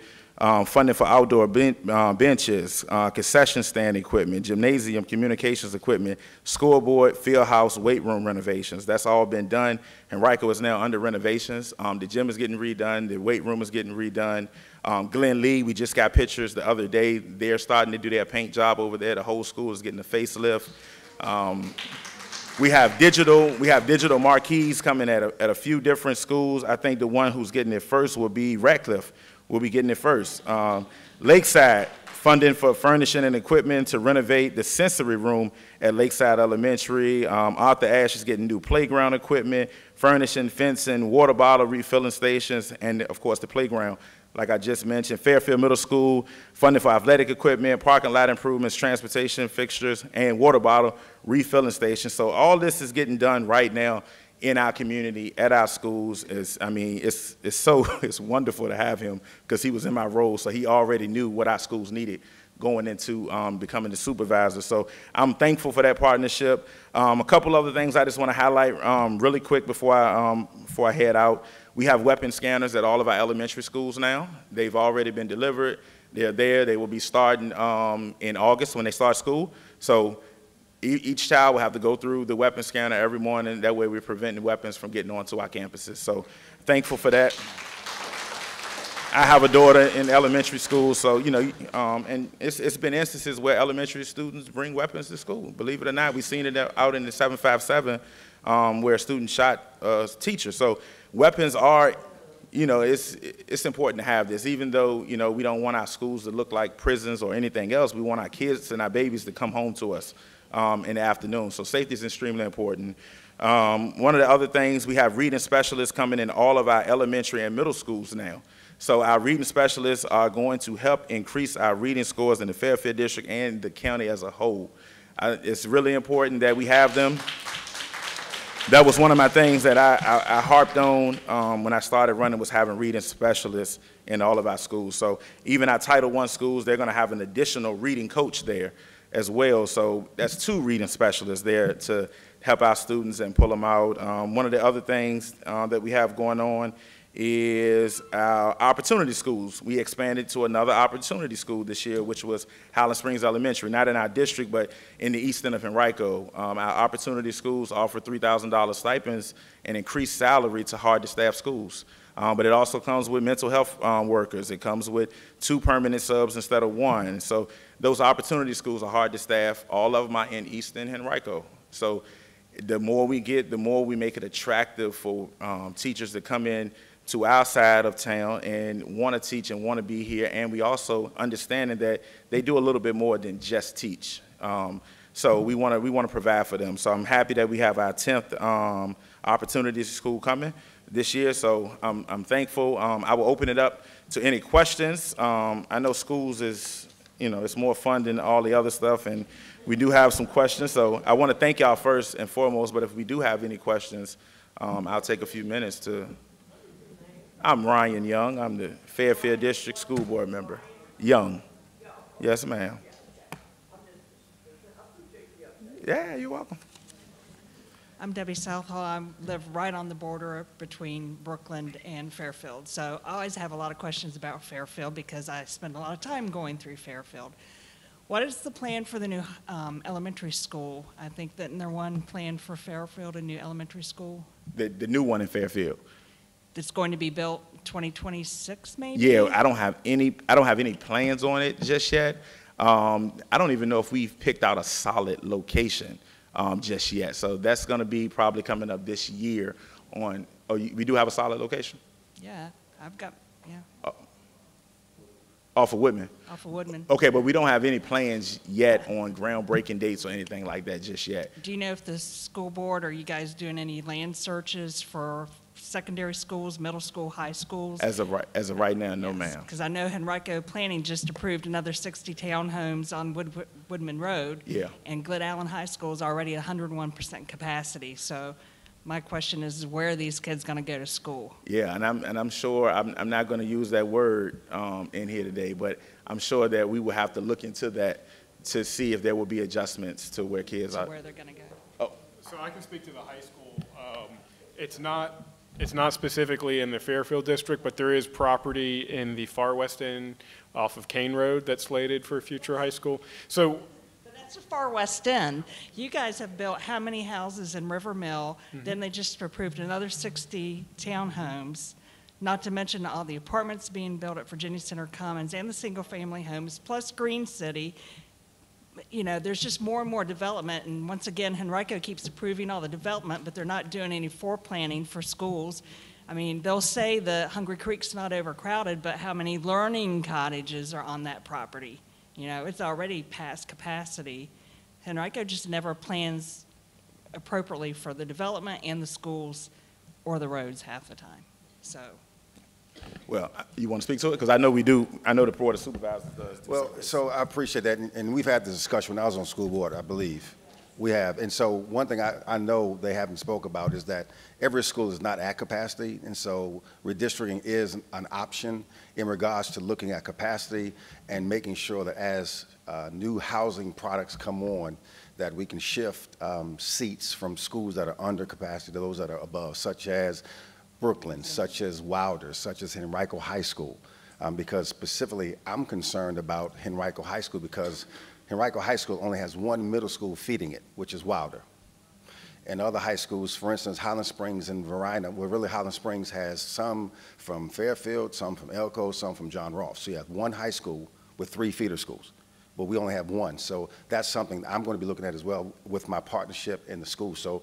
Funding for outdoor benches, concession stand equipment, gymnasium, communications equipment, scoreboard, field house, weight room renovations. That's all been done. Henrico is now under renovations. The gym is getting redone. The weight room is getting redone. Glen Lee, we just got pictures the other day. They're starting to do their paint job over there. The whole school is getting a facelift. We have digital marquees coming at a few different schools. I think the one who's getting it first will be Radcliffe. We'll be getting it first. Lakeside, funding for furnishing and equipment to renovate the sensory room at Lakeside Elementary. Arthur Ashe is getting new playground equipment, furnishing, fencing, water bottle refilling stations, and of course the playground, like I just mentioned. Fairfield Middle School, funding for athletic equipment, parking lot improvements, transportation fixtures, and water bottle refilling stations. So all this is getting done right now in our community, at our schools. It's wonderful to have him, because he was in my role, so he already knew what our schools needed going into becoming the supervisor. So I'm thankful for that partnership. A couple other things I just want to highlight really quick before I head out. We have weapon scanners at all of our elementary schools now. They've already been delivered. They're there. They will be starting in August when they start school. So each child will have to go through the weapon scanner every morning. That way we're preventing weapons from getting onto our campuses. So thankful for that. I have a daughter in elementary school, so, and it's been instances where elementary students bring weapons to school. Believe it or not, we've seen it out in the 757 where a student shot a teacher. So weapons are, it's important to have this. Even though, we don't want our schools to look like prisons or anything else, we want our kids and our babies to come home to us in the afternoon. So safety is extremely important. One of the other things, we have reading specialists coming in all of our elementary and middle schools now. So our reading specialists are going to help increase our reading scores in the Fairfield District and the county as a whole. It's really important that we have them. That was one of my things that I harped on when I started running, was having reading specialists in all of our schools. So even our Title I schools, they're going to have an additional reading coach there as well. So that's 2 reading specialists there to help our students and pull them out. One of the other things that we have going on is our opportunity schools. We expanded to another opportunity school this year, which was Highland Springs Elementary, not in our district, but in the east end of Henrico. Our opportunity schools offer $3,000 stipends and increased salary to hard-to-staff schools. But it also comes with mental health workers. It comes with 2 permanent subs instead of 1. So those opportunity schools are hard to staff. All of them are in Easton and Henrico. So the more we get, the more we make it attractive for teachers to come in to our side of town and want to teach and want to be here. And we also understanding that they do a little bit more than just teach. So we want to provide for them. So I'm happy that we have our 10th opportunity school coming this year. So I'm thankful. I will open it up to any questions. I know schools is, it's more fun than all the other stuff, and we do have some questions. So I want to thank y'all first and foremost, but if we do have any questions, I'll take a few minutes to. I'm Ryan Young. I'm the Fairfield District School Board member. Young. Yes, ma'am. Yeah, you're welcome. I'm Debbie Southall. I live right on the border between Brookland and Fairfield. So I always have a lot of questions about Fairfield because I spend a lot of time going through Fairfield. What is the plan for the new elementary school? I think that there one plan for Fairfield, a new elementary school. The new one in Fairfield. That's going to be built 2026, maybe? Yeah, I don't have any plans on it just yet. I don't even know if we've picked out a solid location just yet. So that's going to be probably coming up this year on. Oh, we do have a solid location? Yeah, I've got, yeah. Off of Woodman? Off of Woodman. Okay, but we don't have any plans yet on groundbreaking dates or anything like that just yet. Do you know if the school board, are you guys doing any land searches for secondary schools, middle school, high schools? As of right now, no, ma'am. Because I know Henrico Planning just approved another 60 townhomes on Woodman Road. Yeah. And Glen High School is already at 101% capacity. So my question is, where are these kids going to go to school? Yeah, and I'm sure I'm not going to use that word in here today, but I'm sure that we will have to look into that to see if there will be adjustments to where kids are. Where they're going to go. Oh. So I can speak to the high school. It's not specifically in the Fairfield district, but there is property in the far west end off of Kane Road that's slated for a future high school. So That's the far west end. You guys have built how many houses in River Mill? Then they just approved another 60 townhomes, not to mention all the apartments being built at Virginia Center Commons and the single-family homes, plus Green City. You know, there's just more and more development, and once again, Henrico keeps approving all the development, but they're not doing any planning for schools. I mean, they'll say the Hungry Creek's not overcrowded, but how many learning cottages are on that property? You know, it's already past capacity. Henrico just never plans appropriately for the development and the schools or the roads half the time. So. Well, you want to speak to it? Because I know we do. I know the Board of Supervisors does. Well, so I appreciate that, and we've had this discussion when I was on school board, I believe. We have, and so one thing I know they haven't spoke about is that every school is not at capacity, and so redistricting is an option in regards to looking at capacity and making sure that as new housing products come on, that we can shift seats from schools that are under capacity to those that are above, such as Brooklyn, such as Wilder, such as Henrico High School, because specifically I'm concerned about Henrico High School because Henrico High School only has one middle school feeding it, which is Wilder. And other high schools, for instance, Highland Springs and Verina, well, really Highland Springs has some from Fairfield, some from Elko, some from John Rolfe. So you have one high school with 3 feeder schools, but we only have one. So that's something I'm going to be looking at as well with my partnership in the school. So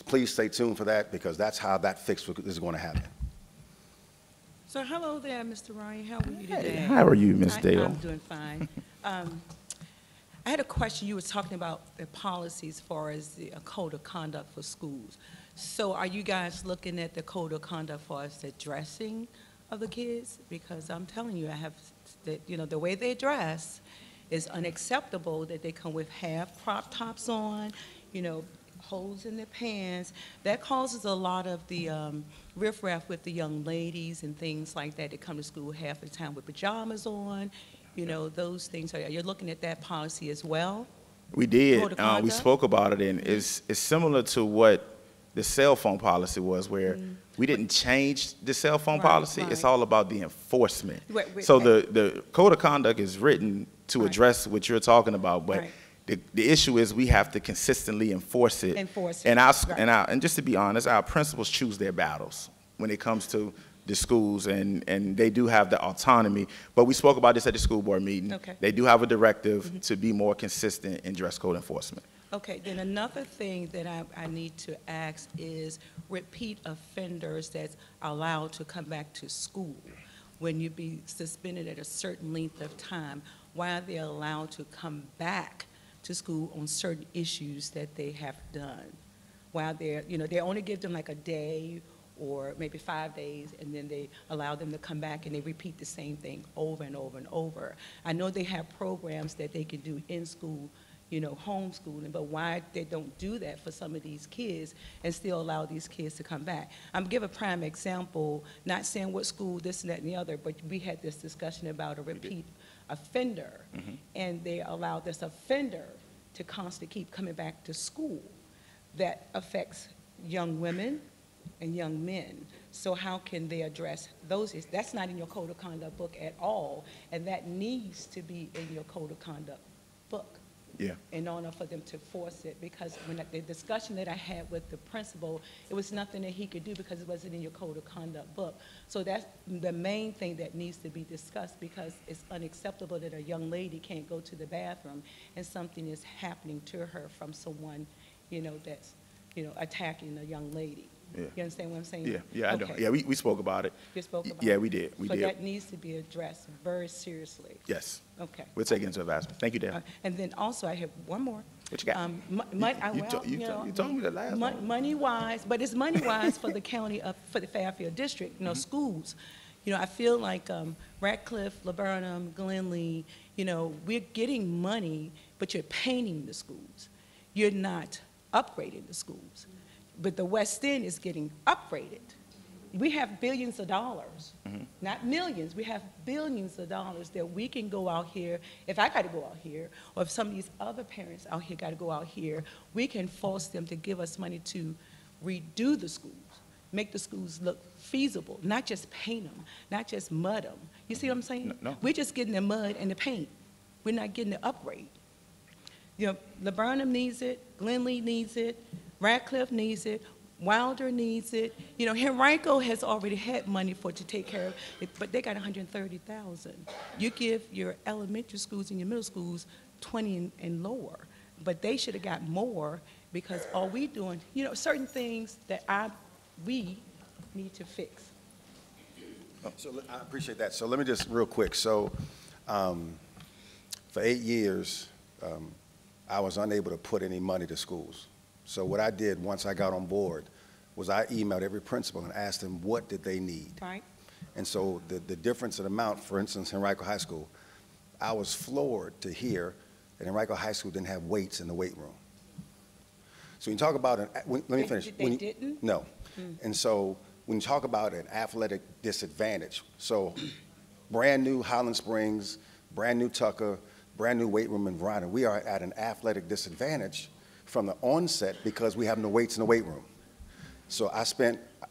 please stay tuned for that because that's how that fix is going to happen. So hello there, Mr. Ryan. How are you today? Hey, how are you, Ms. Dale? I'm doing fine. I had a question. You were talking about the policies as far as the code of conduct for schools. So are you guys looking at the code of conduct for us the dressing of the kids? Because I'm telling you, I have, you know, the way they dress is unacceptable, that they come with half crop tops on, you know, holes in their pants. That causes a lot of the riffraff with the young ladies and things like that. They come to school half the time with pajamas on. You know, those things. Are you looking at that policy as well? We did. We spoke about it, and it's similar to what the cell phone policy was, where we didn't change the cell phone policy. It's all about the enforcement. So the code of conduct is written to address what you're talking about, but the issue is we have to consistently enforce it. And just to be honest, our principals choose their battles when it comes to the schools, and they do have the autonomy. But we spoke about this at the school board meeting. Okay. They do have a directive to be more consistent in dress code enforcement. Okay, then another thing that I need to ask is repeat offenders that's allowed to come back to school. When you be suspended at a certain length of time, why are they allowed to come back to school on certain issues that they have done? While they're, you know, they only give them like a day or maybe 5 days, and then they allow them to come back and they repeat the same thing over and over and over. I know they have programs that they can do in school, you know, homeschooling, but why they don't do that for some of these kids and still allow these kids to come back? I'm gonna give a prime example, not saying what school, this and that and the other, but we had this discussion about a repeat offender, and they allow this offender to constantly keep coming back to school. That affects young women and young men. So how can they address those? That's not in your code of conduct book at all, and that needs to be in your code of conduct book. Yeah. In order for them to force it, because when the discussion that I had with the principal, it was nothing that he could do because it wasn't in your code of conduct book. So that's the main thing that needs to be discussed, because it's unacceptable that a young lady can't go to the bathroom and something is happening to her from someone, you know, that's, you know, attacking a young lady. Yeah. You understand what I'm saying? Yeah, yeah, I know. Okay. Yeah, we spoke about it. You spoke about Yeah, it? we did. We so did. that needs to be addressed very seriously. Yes. Okay. We'll take it into advisement. Thank you, Dan. And then also, I have one more. What you got? You told me the last one. Money-wise, but it's money-wise for the county, for the Fairfield district, Mm-hmm. schools. I feel like Ratcliffe, Laburnum, Glenlee, we're getting money, but you're painting the schools. You're not upgrading the schools. But the West End is getting upgraded. We have billions of dollars, not millions. We have billions of dollars that we can go out here. If I got to go out here, or if some of these other parents out here got to go out here, we can force them to give us money to redo the schools, make the schools look feasible, not just paint them, not just mud them. You see what I'm saying? No. We're just getting the mud and the paint. We're not getting the upgrade. Laburnum needs it, Glenlee needs it, Ratcliffe needs it, Wilder needs it. Henrico has already had money to take care of it, but they got $130,000. You give your elementary schools and your middle schools 20 and lower, but they should have got more because all we doing, certain things that we need to fix. So I appreciate that. So let me just real quick. So for 8 years, I was unable to put any money to schools. So what I did once I got on board was I emailed every principal and asked them what did they need. Right. And so the difference in amount, for instance, Henrico High School, I was floored to hear that Henrico High School didn't have weights in the weight room. So when you talk about let me finish. They didn't? No. And so when you talk about an athletic disadvantage, so brand new Highland Springs, brand new Tucker, brand new weight room in Verona, we are at an athletic disadvantage from the onset because we have no weights in the weight room. So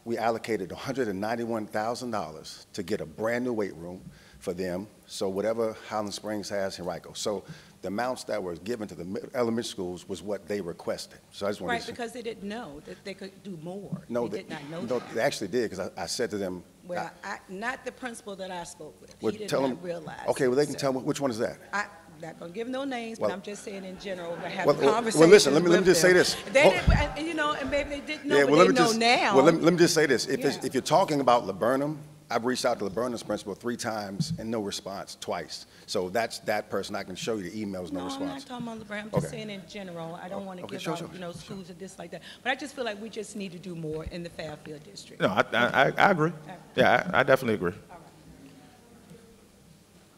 we allocated $191,000 to get a brand new weight room for them. So whatever Highland Springs has, Henrico. So the amounts that were given to the elementary schools was what they requested. So I just wanted to because they didn't know that they could do more. No, they did not know no, that. They actually did because I said to them. Well, not the principal that I spoke with. Well, he did not realize. Okay, well, they can tell me, which one is that? I'm not going to give no names, well, but I'm just saying in general, to have well, conversations well, listen, let me just them. say this. They did, and maybe they didn't know, yeah, well, but they know now. Well, let me just say this. If you're talking about Laburnum, I've reached out to Laburnum's principal 3 times and no response twice. So that's that person. I can show you the emails, no response. I'm not talking about Laburnum. I'm just saying in general. I don't want to give out, schools and this like that. But I just feel like we just need to do more in the Fairfield district. No, I agree. Yeah, I definitely agree.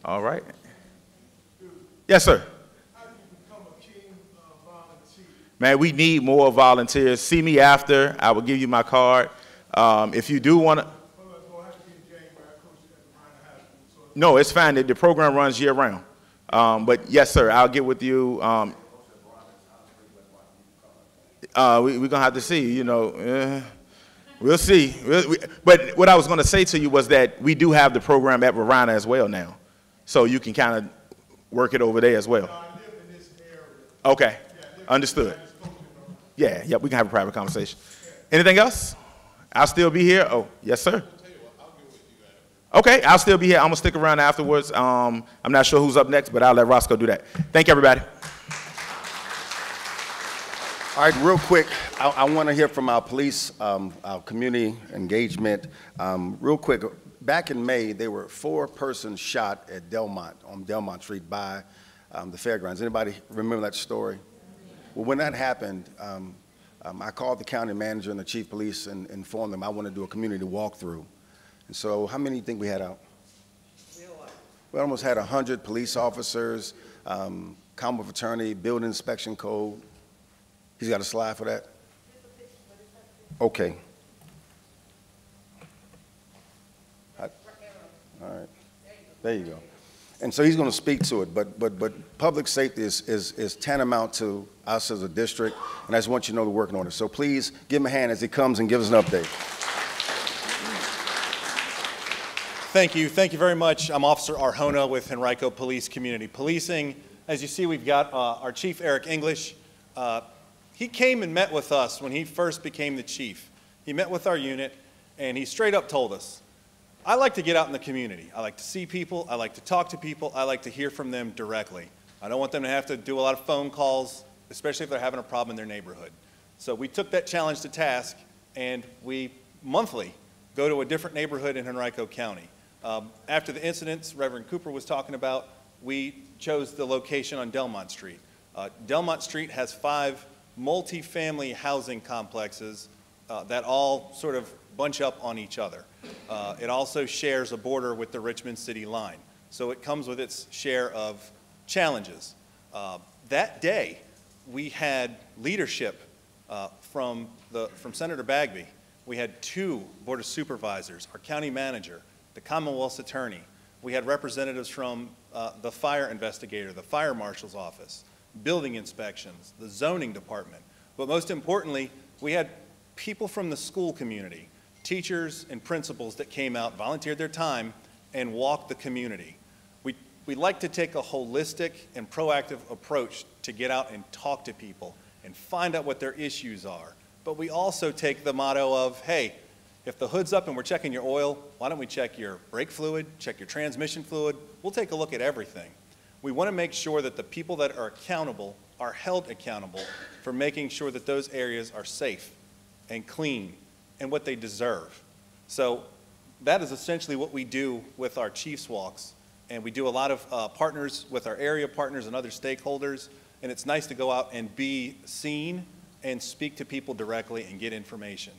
All right. Yes, sir. Man, we need more volunteers. See me after. I will give you my card. If you do want to. No, it's fine. The program runs year round. But yes, sir, I'll get with you. We're going to have to see, we'll see. But what I was going to say to you was that we do have the program at Verona as well now. So you can kind of work it over there as well. Okay, understood. Yeah, we can have a private conversation. Anything else? I'll still be here. Oh, yes, sir. Okay, I'll still be here. I'm going to stick around afterwards. I'm not sure who's up next, but I'll let Roscoe do that. Thank you, everybody. All right, real quick, I want to hear from our police, our community engagement. Real quick, back in May, there were 4 persons shot at Delmont, on Delmont Street by the fairgrounds. Anybody remember that story? Well, when that happened, I called the county manager and the chief of police and informed them I want to do a community walkthrough. And so how many do you think we had out? We almost had 100 police officers, Commonwealth Attorney, building inspection code. He's got a slide for that? Okay. All right. There you go. And so he's going to speak to it, but public safety is tantamount to us as a district, and I just want you to know we're working on it. So please give him a hand as he comes and gives us an update. Thank you. Thank you very much. I'm Officer Arjona with Henrico Police Community Policing. As you see, we've got our Chief, Eric English. He came and met with us when he first became the chief. He met with our unit, and he straight up told us, I like to get out in the community. I like to see people. I like to talk to people. I like to hear from them directly. I don't want them to have to do a lot of phone calls, especially if they're having a problem in their neighborhood. So we took that challenge to task, and we monthly go to a different neighborhood in Henrico County. After the incidents Reverend Cooper was talking about, we chose the location on Delmont Street. Delmont Street has 5 multi-family housing complexes that all sort of bunch up on each other. It also shares a border with the Richmond City line, so it comes with its share of challenges. That day, we had leadership from Senator Bagby. We had 2 Board of Supervisors, our county manager, the Commonwealth's attorney. We had representatives from the fire investigator, the fire marshal's office, building inspections, the zoning department. But most importantly, we had people from the school community, teachers and principals that came out, volunteered their time, and walked the community. We like to take a holistic and proactive approach to get out and talk to people and find out what their issues are. But we also take the motto of, hey, if the hood's up and we're checking your oil, why don't we check your brake fluid, check your transmission fluid? We'll take a look at everything. We want to make sure that the people that are accountable are held accountable for making sure that those areas are safe and clean and what they deserve. So that is essentially what we do with our Chiefs Walks. And we do a lot of partners with our area partners and other stakeholders. And it's nice to go out and be seen and speak to people directly and get information.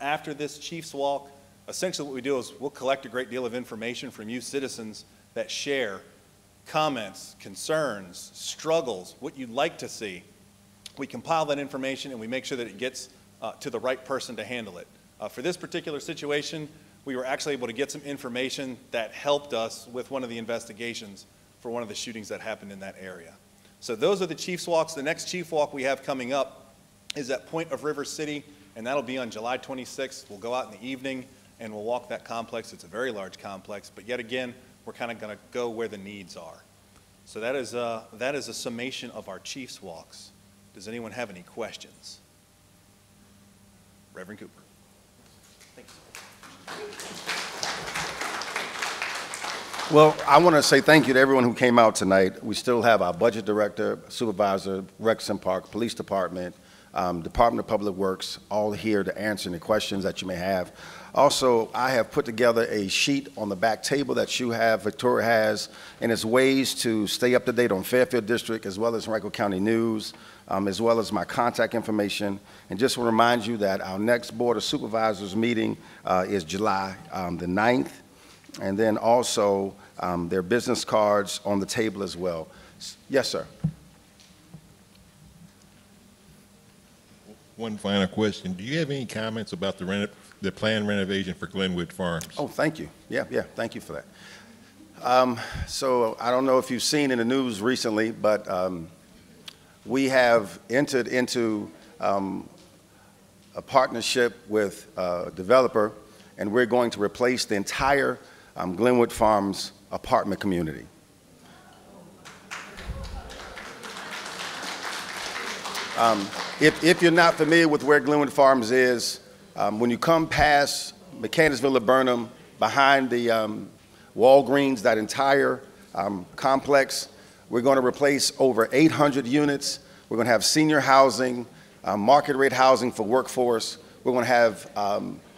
After this Chiefs Walk, essentially what we do is we'll collect a great deal of information from you citizens that share comments, concerns, struggles, what you'd like to see. We compile that information and we make sure that it gets to the right person to handle it. For this particular situation, we were actually able to get some information that helped us with one of the investigations for one of the shootings that happened in that area. So those are the Chiefs Walks. The next Chief Walk we have coming up is at Point of River City, and that'll be on July 26th. We'll go out in the evening and we'll walk that complex. It's a very large complex, but yet again, we're kind of going to go where the needs are. So that is a summation of our Chiefs Walks. Does anyone have any questions? Reverend Cooper. Thanks. Well, I want to say thank you to everyone who came out tonight. We still have our budget director, supervisor, Rexham Park, police department, Department of Public Works, all here to answer any questions that you may have. Also, I have put together a sheet on the back table that you have, Victoria has, and it's ways to stay up to date on Fairfield District as well as Henrico County News, as well as my contact information. And just want to remind you that our next Board of Supervisors meeting is July the 9th. And then also, there are business cards on the table as well. Yes, sir. One final question. Do you have any comments about the planned renovation for Glenwood Farms? Oh, thank you. Yeah, thank you for that. So I don't know if you've seen in the news recently, but we have entered into a partnership with a developer, and we're going to replace the entire Glenwood Farms apartment community. If you're not familiar with where Glenwood Farms is, when you come past Mechanicsville or Burnham, behind the Walgreens, that entire complex, we're going to replace over 800 units. We're going to have senior housing, market rate housing for workforce. We're going to have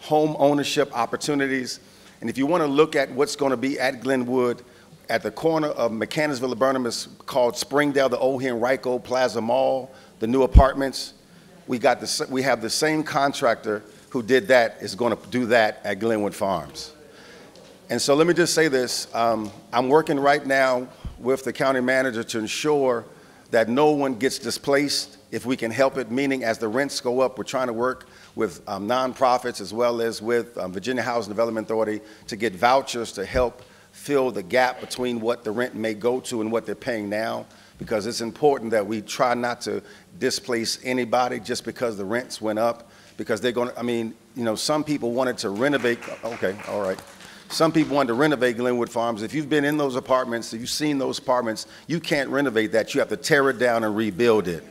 home ownership opportunities. And if you want to look at what's going to be at Glenwood, at the corner of Mechanicsville and Burnham is called Springdale, the old Henrico Plaza Mall, the new apartments. We have the same contractor who did that is going to do that at Glenwood Farms. And so let me just say this. I'm working right now with the county manager to ensure that no one gets displaced if we can help it, meaning as the rents go up, we're trying to work with nonprofits as well as with Virginia Housing Development Authority to get vouchers to help fill the gap between what the rent may go to and what they're paying now, because it's important that we try not to displace anybody just because the rents went up, because they're going to, I mean, you know, some people wanted to renovate, okay, all right. Some people wanted to renovate Glenwood Farms. If you've been in those apartments, if you've seen those apartments, you can't renovate that. You have to tear it down and rebuild it.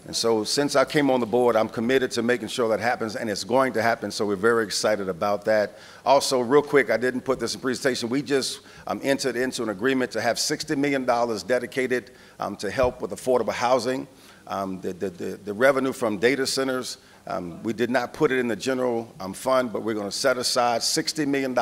And so since I came on the board, I'm committed to making sure that happens, and it's going to happen, so we're very excited about that. Also, real quick, I didn't put this in presentation. We just entered into an agreement to have $60 million dedicated to help with affordable housing. The revenue from data centers We did not put it in the general fund, but we're going to set aside $60 million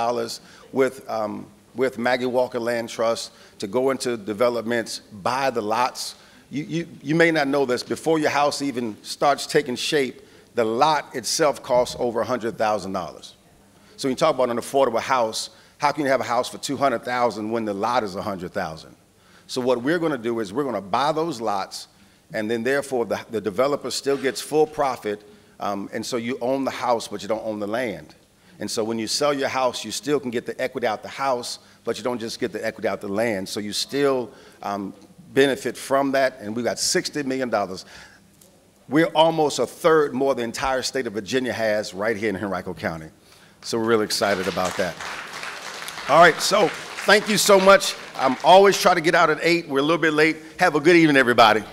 with Maggie Walker Land Trust to go into developments, buy the lots. You may not know this, before your house even starts taking shape, the lot itself costs over $100,000. So when you talk about an affordable house, how can you have a house for $200,000 when the lot is $100,000? So what we're going to do is we're going to buy those lots, and then therefore the developer still gets full profit, and so you own the house, but you don't own the land. And so when you sell your house, you still can get the equity out the house, but you don't just get the equity out the land. So you still benefit from that, and we've got $60 million. We're almost a third more the entire state of Virginia has right here in Henrico County. So we're really excited about that. All right, so thank you so much. I'm always trying to get out at 8. We're a little bit late. Have a good evening, everybody.